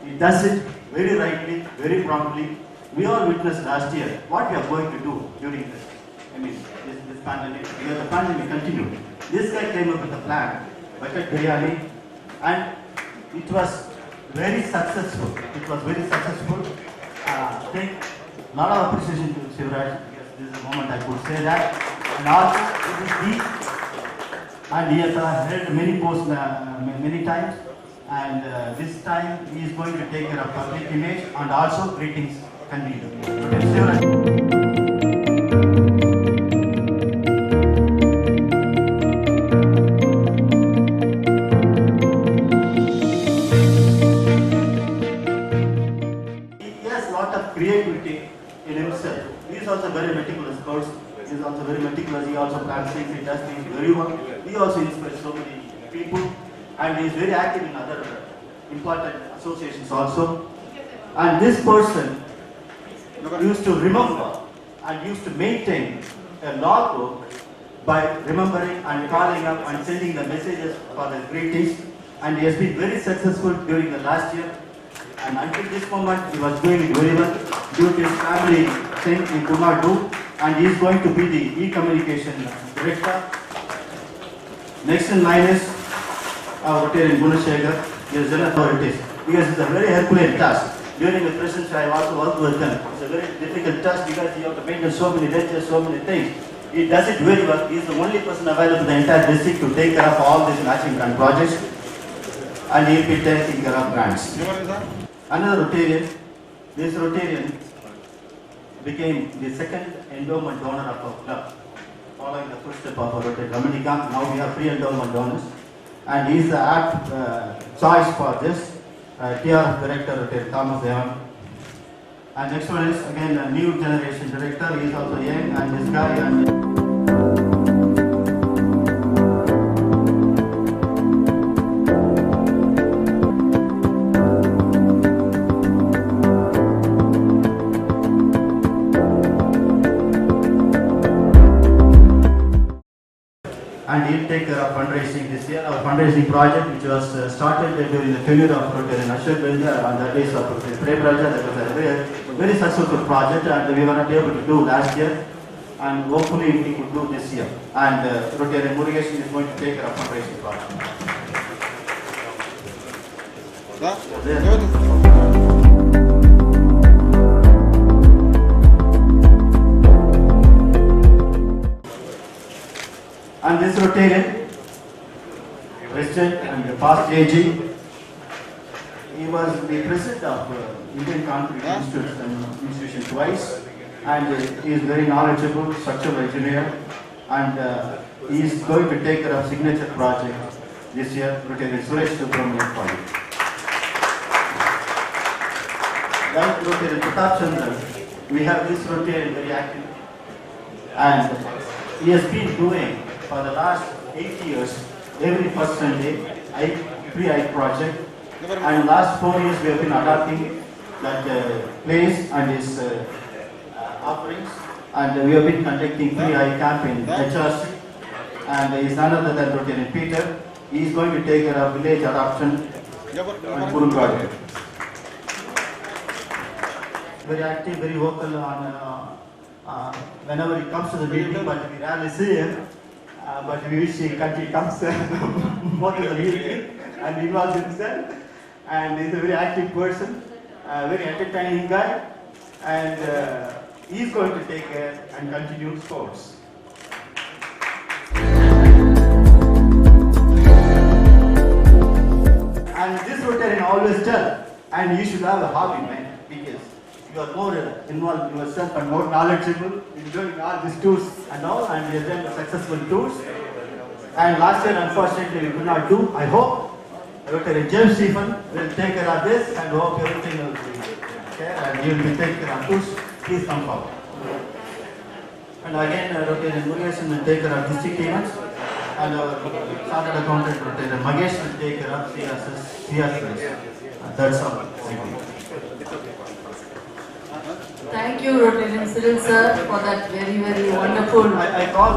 he does it very rightly, very promptly. We all witnessed last year what we are going to do during this pandemic. Because the pandemic continued. This guy came up with a plan, bucket biryani, and it was very successful. It was very successful. I think a lot of appreciation to Shivraj. Yes, this is the moment I could say that. And also, it is deep. And he has held many posts many times. And this time he is going to take care of public image and also greetings convened. Creativity in himself. He is also very meticulous person. He is also very meticulous. He also plans things. He does things very well. He also inspires so many people, and he is very active in other important associations also. And this person used to remember and used to maintain a logbook by remembering and calling up and sending the messages for the greetings. And he has been very successful during the last year. And until this moment, he was doing it very well. Due to his family thing, he could not do. And he is going to be the e-communication director. Next in line is our Rotarian Gunashekhar. He is general authorities. Because it's a very Herculean task. During the presidency, I also worked with them. It's a very difficult task because you have to maintain so many lectures, so many things. He does it very well. He is the only person available in the entire district to take care of all these matching grant projects. And he will be taking care of grants. Another Rotarian, this Rotarian became the second endowment donor of our club, following the footsteps of our Rotary Dominica. Now we have 3 endowment donors, and he is the apt choice for this. TRF Director Rotary Thomas Devan. And next one is again a new generation director. He is also young, and this guy. And he'll take care of fundraising this year. Our fundraising project, which was started during the tenure of Rotarian Ashok Benda on the days of Prem Raja, that was a very successful project, and we were not able to do last year, and hopefully we could do this year. And Rotarian Murugesh is going to take care of fundraising project. And this Rotarian, President and the past AG, he was the president of Indian Concrete Institution twice, and he is very knowledgeable, structural engineer, and he is going to take care of signature project this year, Rotarian Suresh Subramanian for you. Like Rotarian Pratap Chandra, we have this Rotarian very active, and he has been doing for the last 8 years, every first Sunday, pre-I project, and last 4 years we have been adopting that place and his offerings, and we have been conducting pre-I camp in HRC, and he is none other than Rotarian Peter. He is going to take care of village adoption and Kurungadu. Very active, very vocal on whenever he comes to the meeting, but we rarely see him. But we wish he comes more to the meeting and involves himself. And he's a very active person, very entertaining guy, and he's going to take care and continue sports. And this Rotarian always tell, and you should have a hobby, man, because you are more involved yourself and more knowledgeable in doing all these tours and all, and you have done successful tours. And last year, unfortunately, we could not do. I hope Rotarian James Stephen will take care of this, and hope everything will be okay, and you will be taking care of tours. Please come forward. And again, Rotarian Murugesan will take care of district events, and our chartered accountant Rotarian Magesh will take care of CSS. That's all. Thank you, Rotarian Cyril sir, for that very, very wonderful. I call.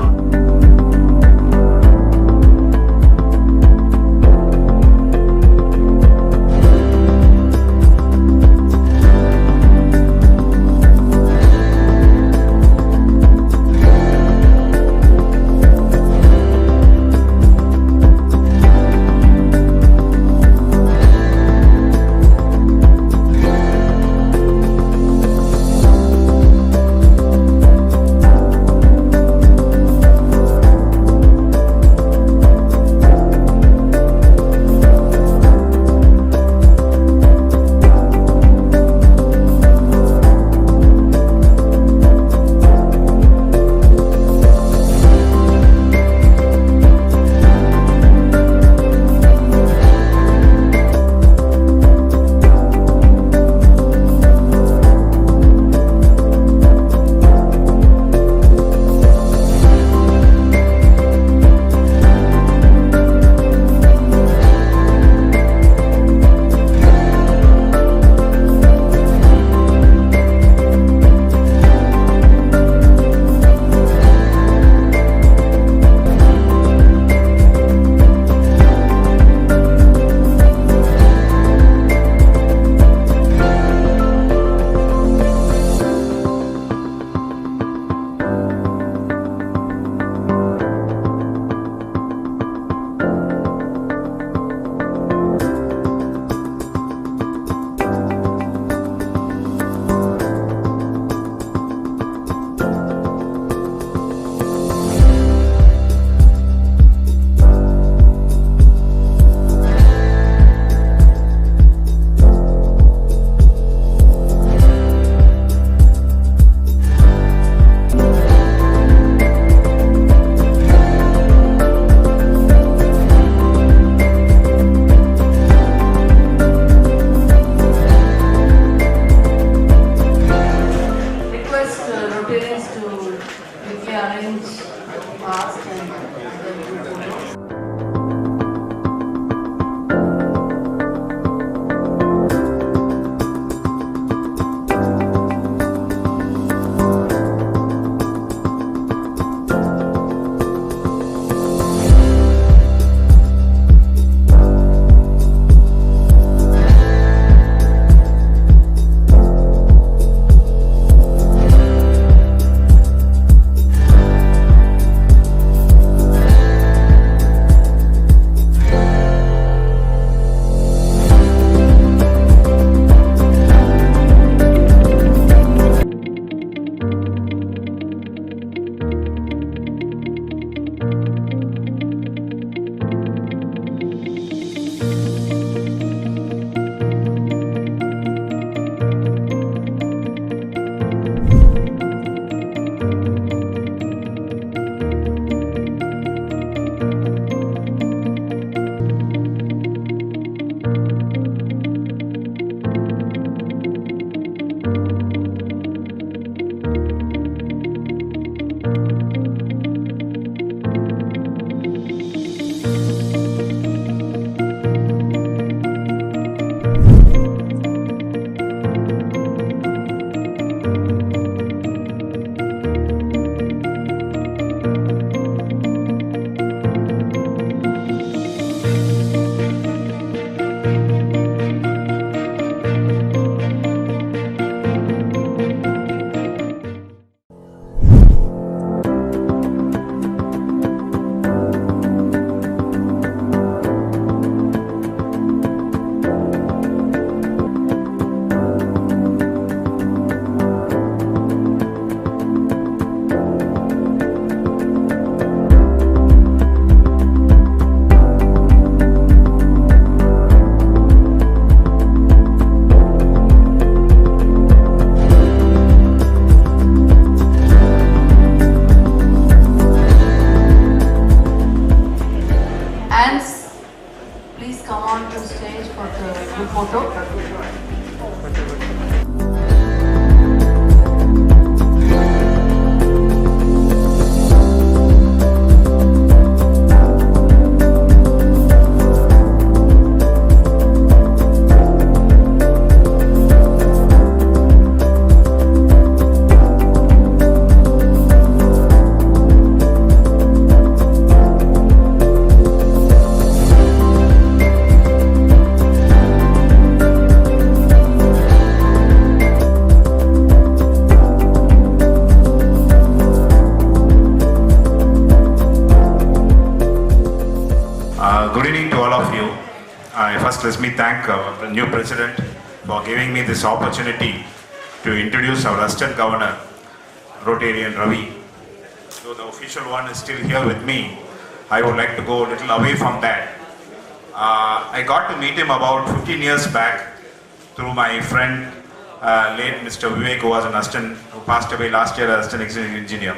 first let me thank our new president for giving me this opportunity to introduce our assistant governor, Rotarian Ravi. So the official one is still here with me. I would like to go a little away from that. I got to meet him about 15 years back through my friend, late Mr. Vivek, who was an assistant, who passed away last year as assistant executive engineer.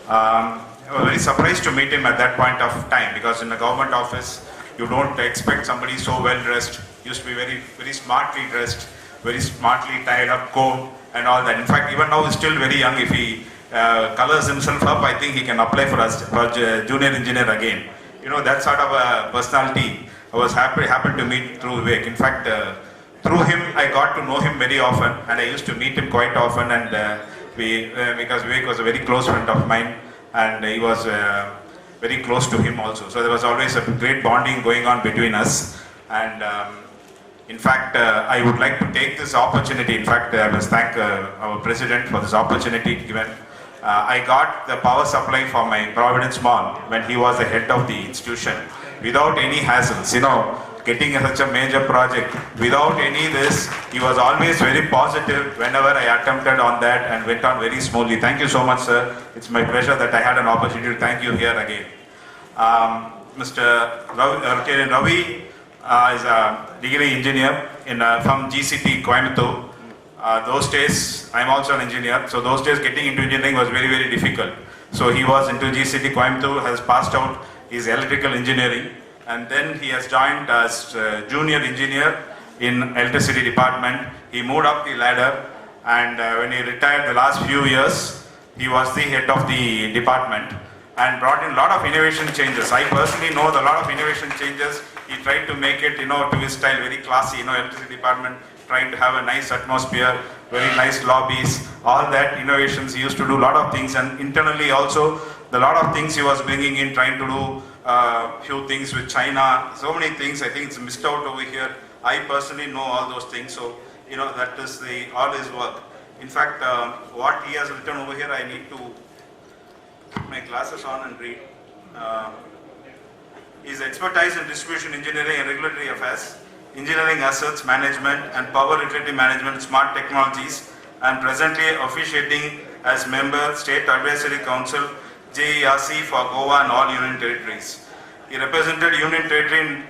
I was very surprised to meet him at that point of time, because in a government office, you don't expect somebody so well dressed. Used to be very, very smartly dressed, very smartly tied up coat and all that. In fact, even now he's still very young. If he colors himself up, I think he can apply for junior engineer again. You know, that sort of a personality I was happy to meet through Vivek. In fact, through him, I got to know him very often, and I used to meet him quite often. And because Vivek was a very close friend of mine, and he was very close to him also. So there was always a great bonding going on between us. And in fact, I would like to take this opportunity. In fact, I must thank our president for this opportunity given. I got the power supply for my Providence Mall when he was the head of the institution without any hassles. You know, getting such a major project without any this, he was always very positive whenever I attempted on that, and went on very smoothly. Thank you so much, sir. It's my pleasure that I had an opportunity to thank you here again. Mr. Rotarian Ravi is a degree engineer from GCT Coimbatore. Those days, I'm also an engineer, so those days getting into engineering was very, very difficult. So he was into GCT Coimbatore, has passed out his electrical engineering, and then he has joined as junior engineer in electricity department. He moved up the ladder, and when he retired the last few years, he was the head of the department and brought in a lot of innovation changes. I personally know the lot of innovation changes. He tried to make it, you know, to his style, very classy, you know, electricity department, trying to have a nice atmosphere, very nice lobbies, all that innovations. He used to do a lot of things, and internally also, the lot of things he was bringing in, trying to do few things with China, so many things. I think it's missed out over here. I personally know all those things, so you know that is all his work. In fact, what he has written over here, I need to put my glasses on and read. His expertise in distribution engineering and regulatory affairs, engineering assets management and power utility management, smart technologies, and presently officiating as member State Advisory Council JERC for Goa and all Union Territories. He represented Union Territory in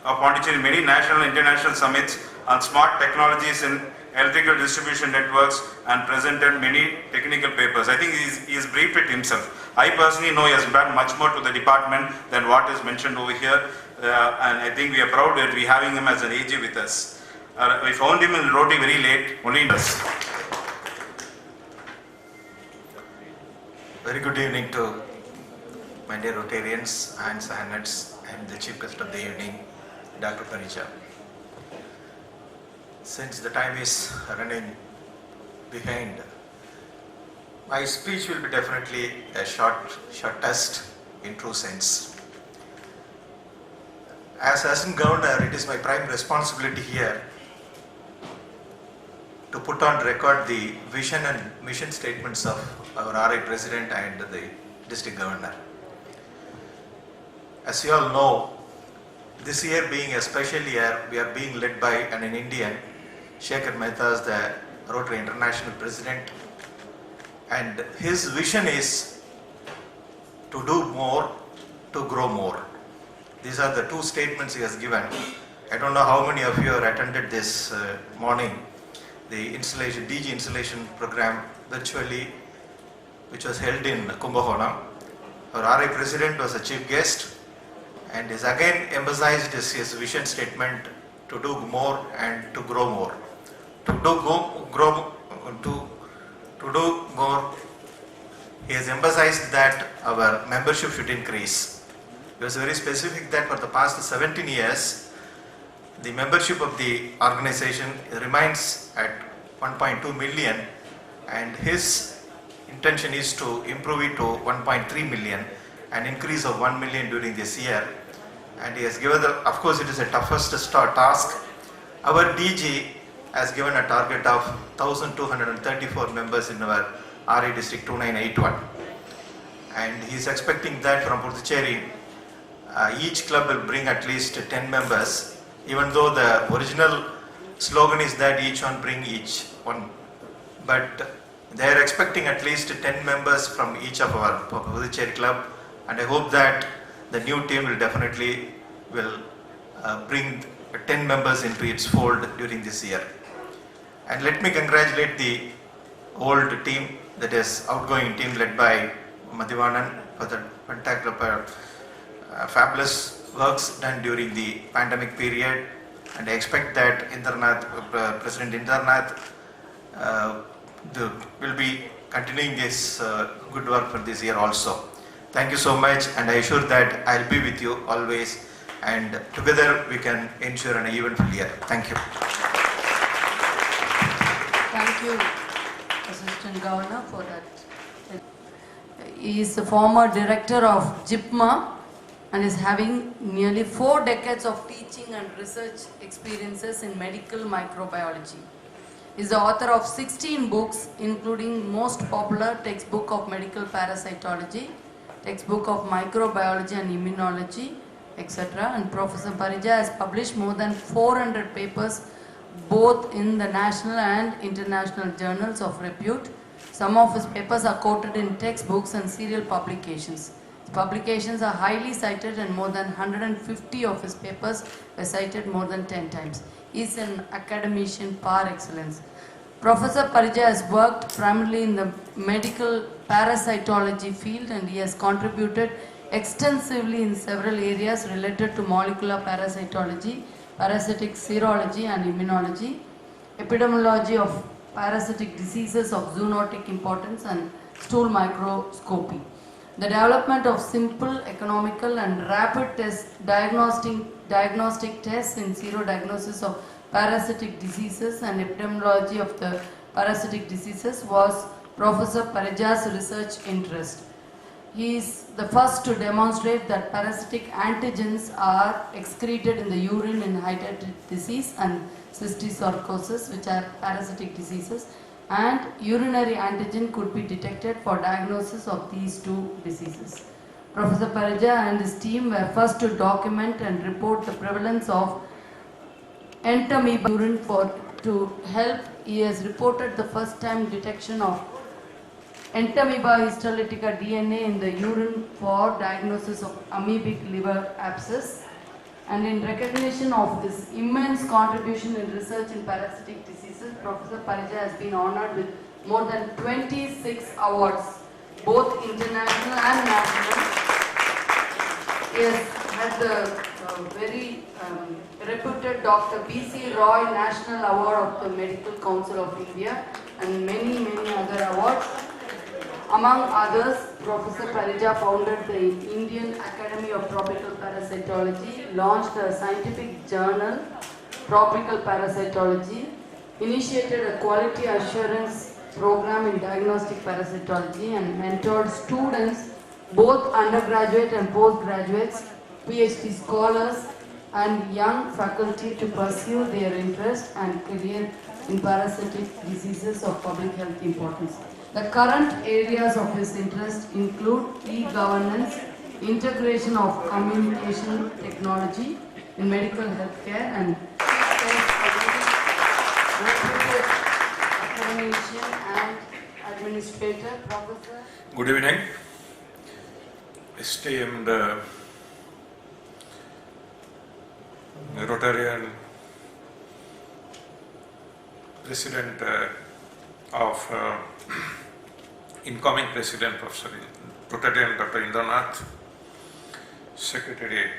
Pondicherry in many national and international summits on smart technologies in electrical distribution networks, and presented many technical papers. I think he is briefed it himself. I personally know he has done much more to the department than what is mentioned over here, and I think we are proud that we are having him as an AG with us. We found him in Roti very late, only in us. Very good evening to my dear Rotarians and Sahanats and the chief guest of the evening, Dr. Paricha. Since the time is running behind, my speech will be definitely a shortest in true sense. As Assistant Governor, it is my prime responsibility here to put on record the vision and mission statements of our RI President and the District Governor. As you all know, this year being a special year, we are being led by an Indian, Shekhar Mehta, as the Rotary International President, and his vision is to do more, to grow more. These are the two statements he has given. I don't know how many of you have attended this morning the installation, DG installation program virtually, which was held in Kumbakonam. Our RI President was a chief guest and is again emphasized his vision statement to do more and to grow more. To do more, he has emphasized that our membership should increase. He was very specific that for the past 17 years, the membership of the organization remains at 1.2 million, and his intention is to improve it to 1.3 million, an increase of 1 million during this year. And he has given of course it is a toughest task. Our DG has given a target of 1,234 members in our RI District 2981. And he is expecting that from Puducherry, each club will bring at least 10 members, even though the original slogan is that each one bring each one. But they are expecting at least 10 members from each of our Puducherry club, and I hope that the new team will definitely bring 10 members into its fold during this year. And let me congratulate the old team, that is outgoing team led by Madhivanan, for the fantastic, fabulous works done during the pandemic period. And I expect that President Indranath will be continuing this good work for this year also. Thank you so much, and I assure that I'll be with you always, and together we can ensure an eventful year. Thank you. Thank you, Assistant Governor, for that. He is the former director of JIPMA and is having nearly 4 decades of teaching and research experiences in medical microbiology. He is the author of 16 books, including most popular textbook of medical parasitology, textbook of microbiology and immunology, etc. And Professor Parija has published more than 400 papers, both in the national and international journals of repute. Some of his papers are quoted in textbooks and serial publications. His publications are highly cited, and more than 150 of his papers were cited more than 10 times. He is an academician par excellence. Professor Parija has worked primarily in the medical parasitology field, and he has contributed extensively in several areas related to molecular parasitology, parasitic serology and immunology, epidemiology of parasitic diseases of zoonotic importance, and stool microscopy. The development of simple, economical and rapid diagnostic tests in serodiagnosis of parasitic diseases and epidemiology of the parasitic diseases was Professor Parija's research interest. He is the first to demonstrate that parasitic antigens are excreted in the urine in hydatid disease and cysticercosis, which are parasitic diseases, and urinary antigen could be detected for diagnosis of these 2 diseases. Professor Parija and his team were first to document and report the prevalence of entamoeba urine to help. He has reported the first time detection of Entamoeba histolytica DNA in the urine for diagnosis of amoebic liver abscess. And in recognition of his immense contribution in research in parasitic diseases, Professor Parija has been honored with more than 26 awards, both international and national. He has had the very reputed Dr. B.C. Roy National Award of the Medical Council of India and many other awards. Among others, Professor Parija founded the Indian Academy of Tropical Parasitology, launched a scientific journal, Tropical Parasitology, initiated a quality assurance program in diagnostic parasitology, and mentored students, both undergraduate and postgraduates, PhD scholars and young faculty to pursue their interest and career in parasitic diseases of public health importance. The current areas of his interest include e-governance, integration of communication technology in medical healthcare, and reputed academician and administrator, Professor. Good evening, esteemed Rotarian President of incoming President Professor Rotarian Dr. Indranath, Secretary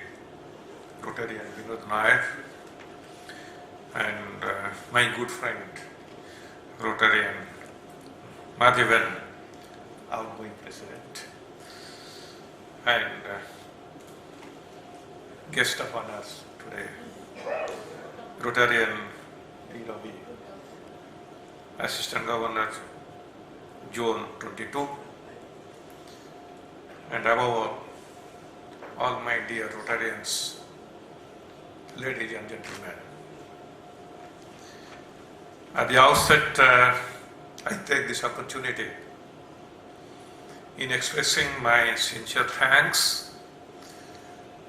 Rotarian Vinod Nair, and my good friend Rotarian Madhivan, outgoing President, and guest of honors today, Rotarian Ravi, Assistant Governor, Zone 22, and above all my dear Rotarians, ladies and gentlemen. At the outset, I take this opportunity in expressing my sincere thanks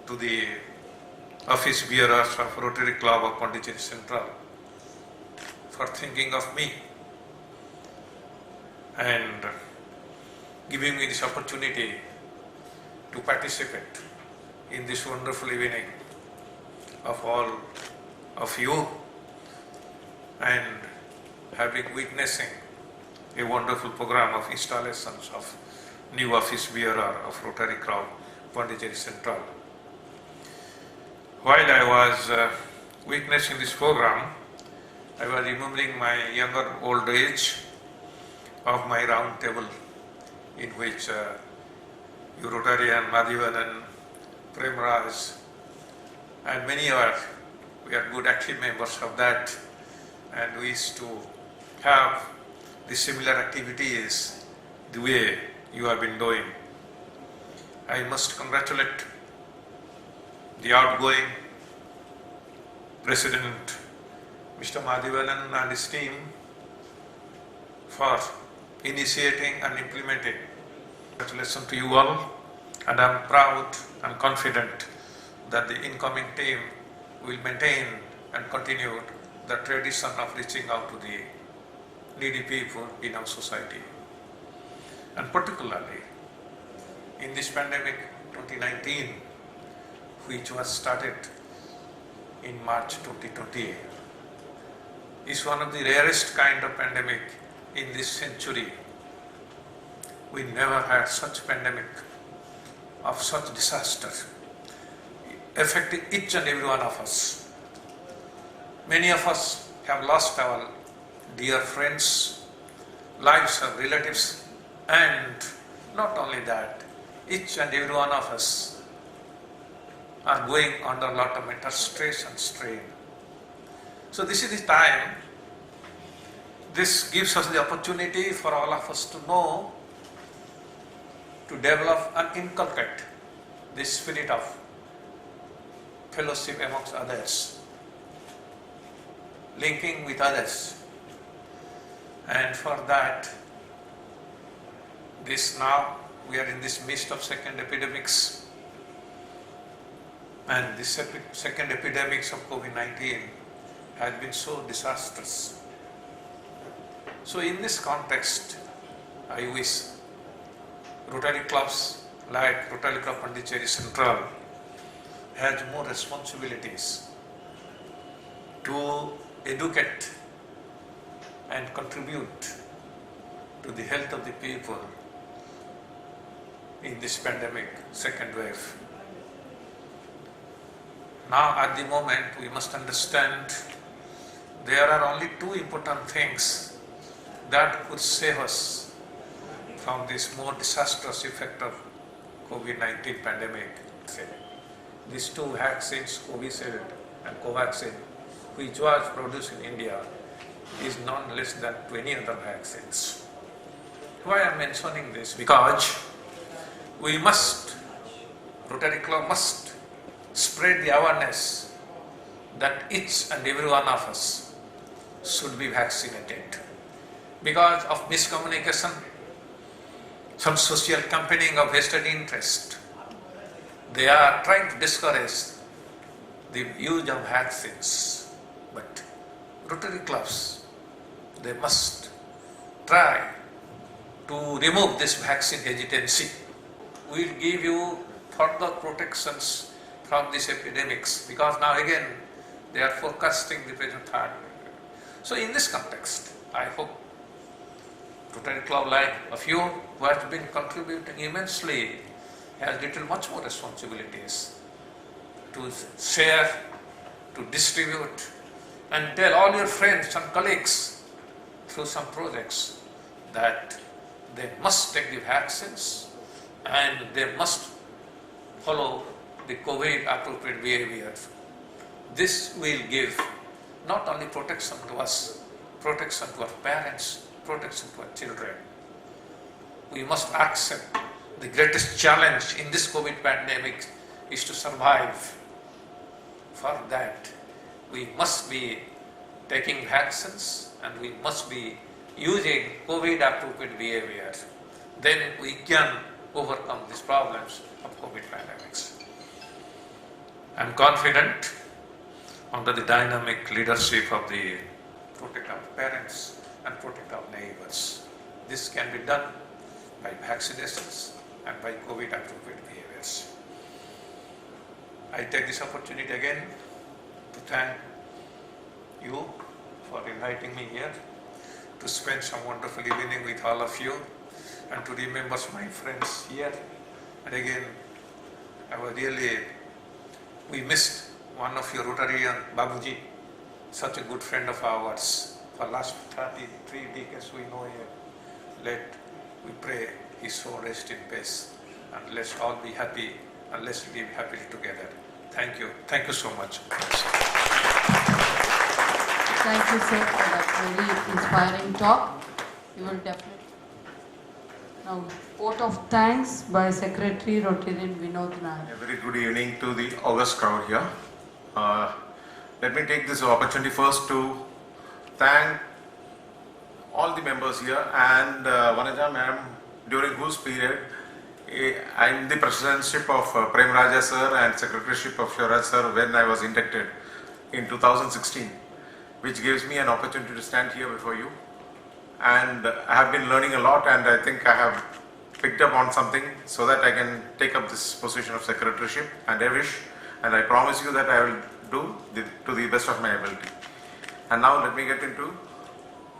to the office bearers of Rotary Club of Pondicherry Central for thinking of me and giving me this opportunity to participate in this wonderful evening of all of you and witnessing a wonderful program of installations of new office bearer of Rotary Club Pondicherry Central. While I was witnessing this program, I was remembering my younger old age of my round table in which you Rotarian, Madhivanan, Premraj and many others, we are good active members of that, and we used to have the similar activities the way you have been doing. I must congratulate the outgoing President Mr. Madhivanan and his team for initiating and implementing. Congratulations to you all, and I am proud and confident that the incoming team will maintain and continue the tradition of reaching out to the needy people in our society. And particularly in this pandemic 2019, which was started in March 2020, is one of the rarest kind of pandemic in this century. We never had such pandemic of such disaster affecting each and every one of us. Many of us have lost our dear friends, lives of relatives, and not only that, each and every one of us are going under a lot of mental stress and strain. So this is the time, this gives us the opportunity for all of us to know, to develop and inculcate the spirit of fellowship amongst others, linking with others. And for that, now we are in this midst of second epidemics, and this second epidemics of COVID-19 has been so disastrous. So in this context, I wish Rotary clubs like Rotary Club Pondicherry Central has more responsibilities to educate and contribute to the health of the people in this pandemic second wave. Now at the moment we must understand there are only two important things that could save us from this more disastrous effect of COVID-19 pandemic. These two vaccines, Covishield and Covaxin, which was produced in India, is none less than 20 other vaccines. Why I am mentioning this? Because we must, Rotary Club must spread the awareness that each and every one of us should be vaccinated. Because of miscommunication, some social campaigning of vested interest, they are trying to discourage the use of vaccines. But Rotary clubs, they must try to remove this vaccine hesitancy. We will give you further protections from these epidemics, because now again they are forecasting the present third. So in this context, I hope Rotary Club like of you who has been contributing immensely has little much more responsibilities to share, to distribute, and tell all your friends and colleagues through some projects that they must take the vaccines and they must follow the COVID appropriate behavior. This will give not only protection to us, protection to our parents, protection to our children. We must accept the greatest challenge in this COVID pandemic is to survive. For that, we must be taking vaccines and we must be using COVID appropriate behavior. Then we can overcome these problems of COVID pandemics. I am confident under the dynamic leadership of the protect our parents and protect our neighbors. This can be done by vaccinations and by COVID appropriate behaviors. I take this opportunity again to thank you for inviting me here to spend some wonderful evening with all of you and to remember my friends here. And again, we missed one of your Rotarian, Babuji, such a good friend of ours. For last 33 decades we know him. We pray his soul rest in peace, and let's all be happy and let's live happily together. Thank you. Thank you so much. Thank you, sir, for that very inspiring talk. You will definitely. Now, vote of thanks by Secretary Rotarian Vinod Nair. A very good evening to the august crowd here. Let me take this opportunity first to thank all the members here and Vanaja ma'am, during whose period I am the presidency of Prem Raja sir and secretaryship of Shivraj sir when I was inducted in 2016, which gives me an opportunity to stand here before you. And I have been learning a lot, and I think I have picked up on something so that I can take up this position of secretaryship, and I wish and I promise you that I will do to the best of my ability. And now let me get into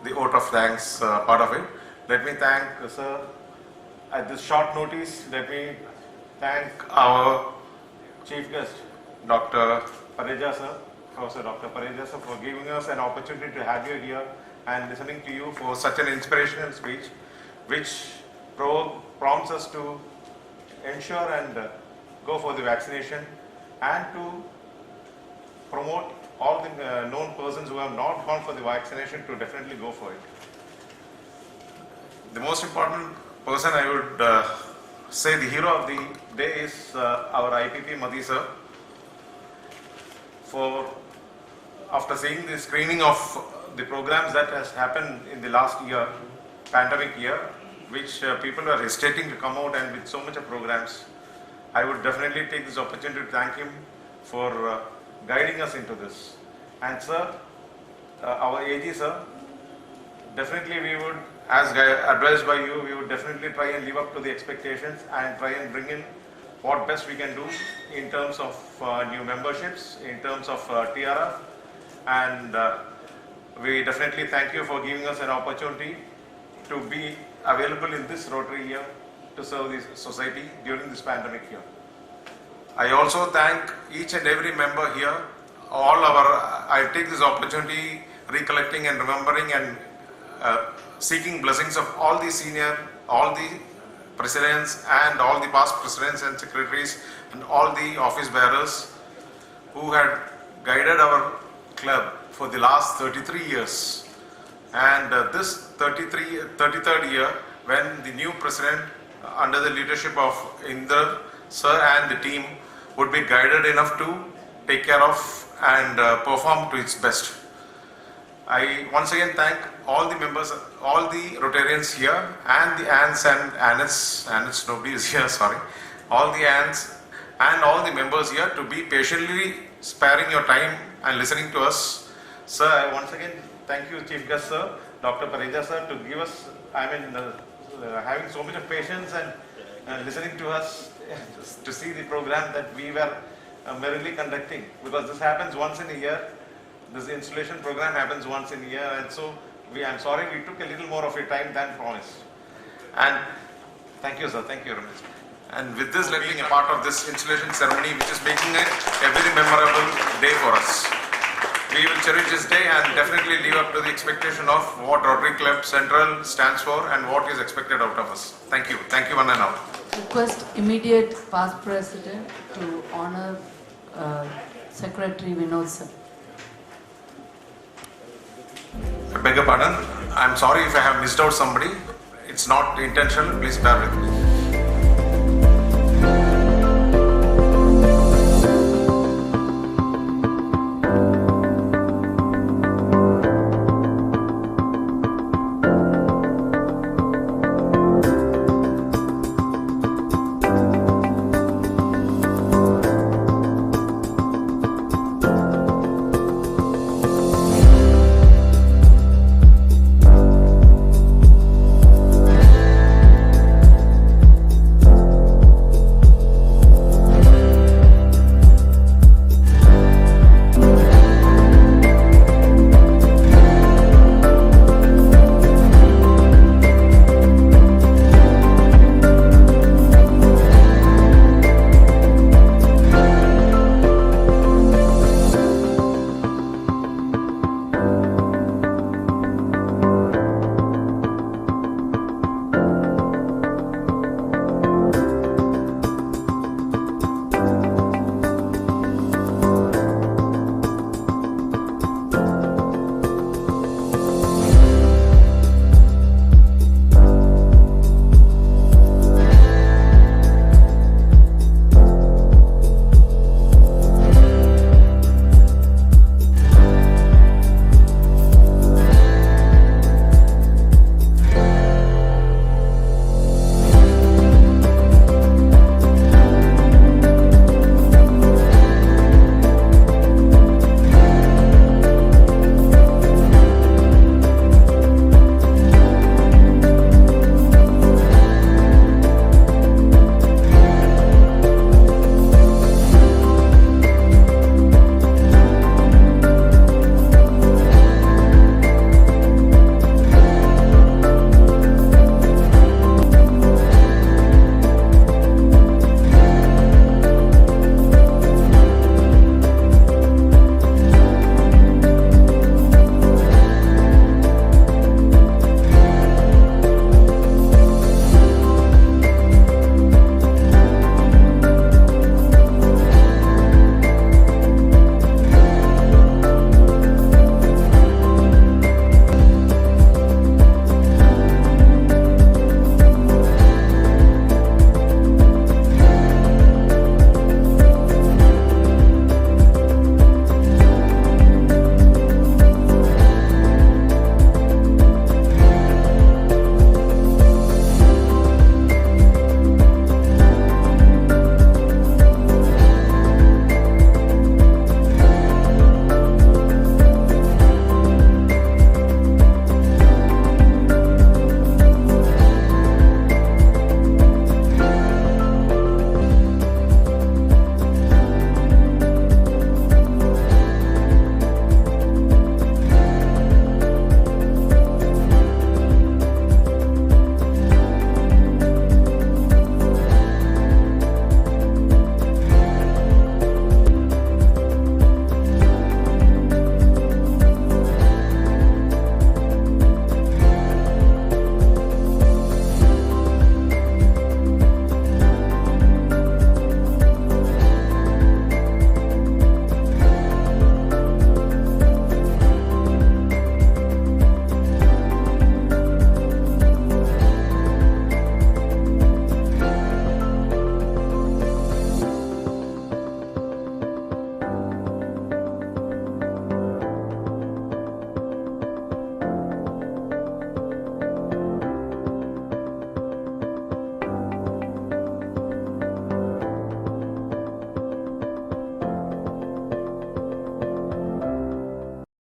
the vote of thanks part of it. Let me thank sir at this short notice. Let me thank our chief guest, Dr. Pareja sir, Professor Dr. Pareja sir, for giving us an opportunity to have you here and listening to you for such an inspirational speech, which prompts us to ensure and go for the vaccination and to promote all the known persons who have not gone for the vaccination to definitely go for it. The most important person I would say, the hero of the day, is our IPP Madhi sir. After seeing the screening of the programs that has happened in the last year, pandemic year, which people were hesitating to come out, and with so much of programs, I would definitely take this opportunity to thank him for guiding us into this. And sir, our AG sir, definitely we would, as advised by you, we would definitely try and live up to the expectations and try and bring in what best we can do in terms of new memberships, in terms of TRF, and we definitely thank you for giving us an opportunity to be available in this Rotary year to serve the society during this pandemic year. I also thank each and every member here. I take this opportunity recollecting and remembering and seeking blessings of all the presidents and all the past presidents and secretaries and all the office bearers who had guided our club for the last 33 years. And this 33rd year, when the new president under the leadership of Inder sir and the team would be guided enough to take care of and perform to its best. I once again thank all the members, all the Rotarians here, and the aunts and Annettes, nobody is here, sorry. All the aunts and all the members here to be patiently sparing your time and listening to us. Sir, I once again thank you, Chief Guest Sir, Dr. Pareja Sir, to give us, having so much of patience and listening to us to see the program that we were merrily conducting, because this happens once in a year. This installation program happens once in a year, and so I'm sorry we took a little more of your time than promised. And thank you, sir. Thank you very much. And with this, let me be a part of this installation ceremony, which is making it a very memorable day for us. We will cherish this day and definitely live up to the expectation of what Rotary Club Central stands for and what is expected out of us. Thank you. Thank you, one and all. Request immediate past president to honor Secretary Vinod sir. I beg your pardon. I'm sorry if I have missed out somebody. It's not intentional. Please bear with me.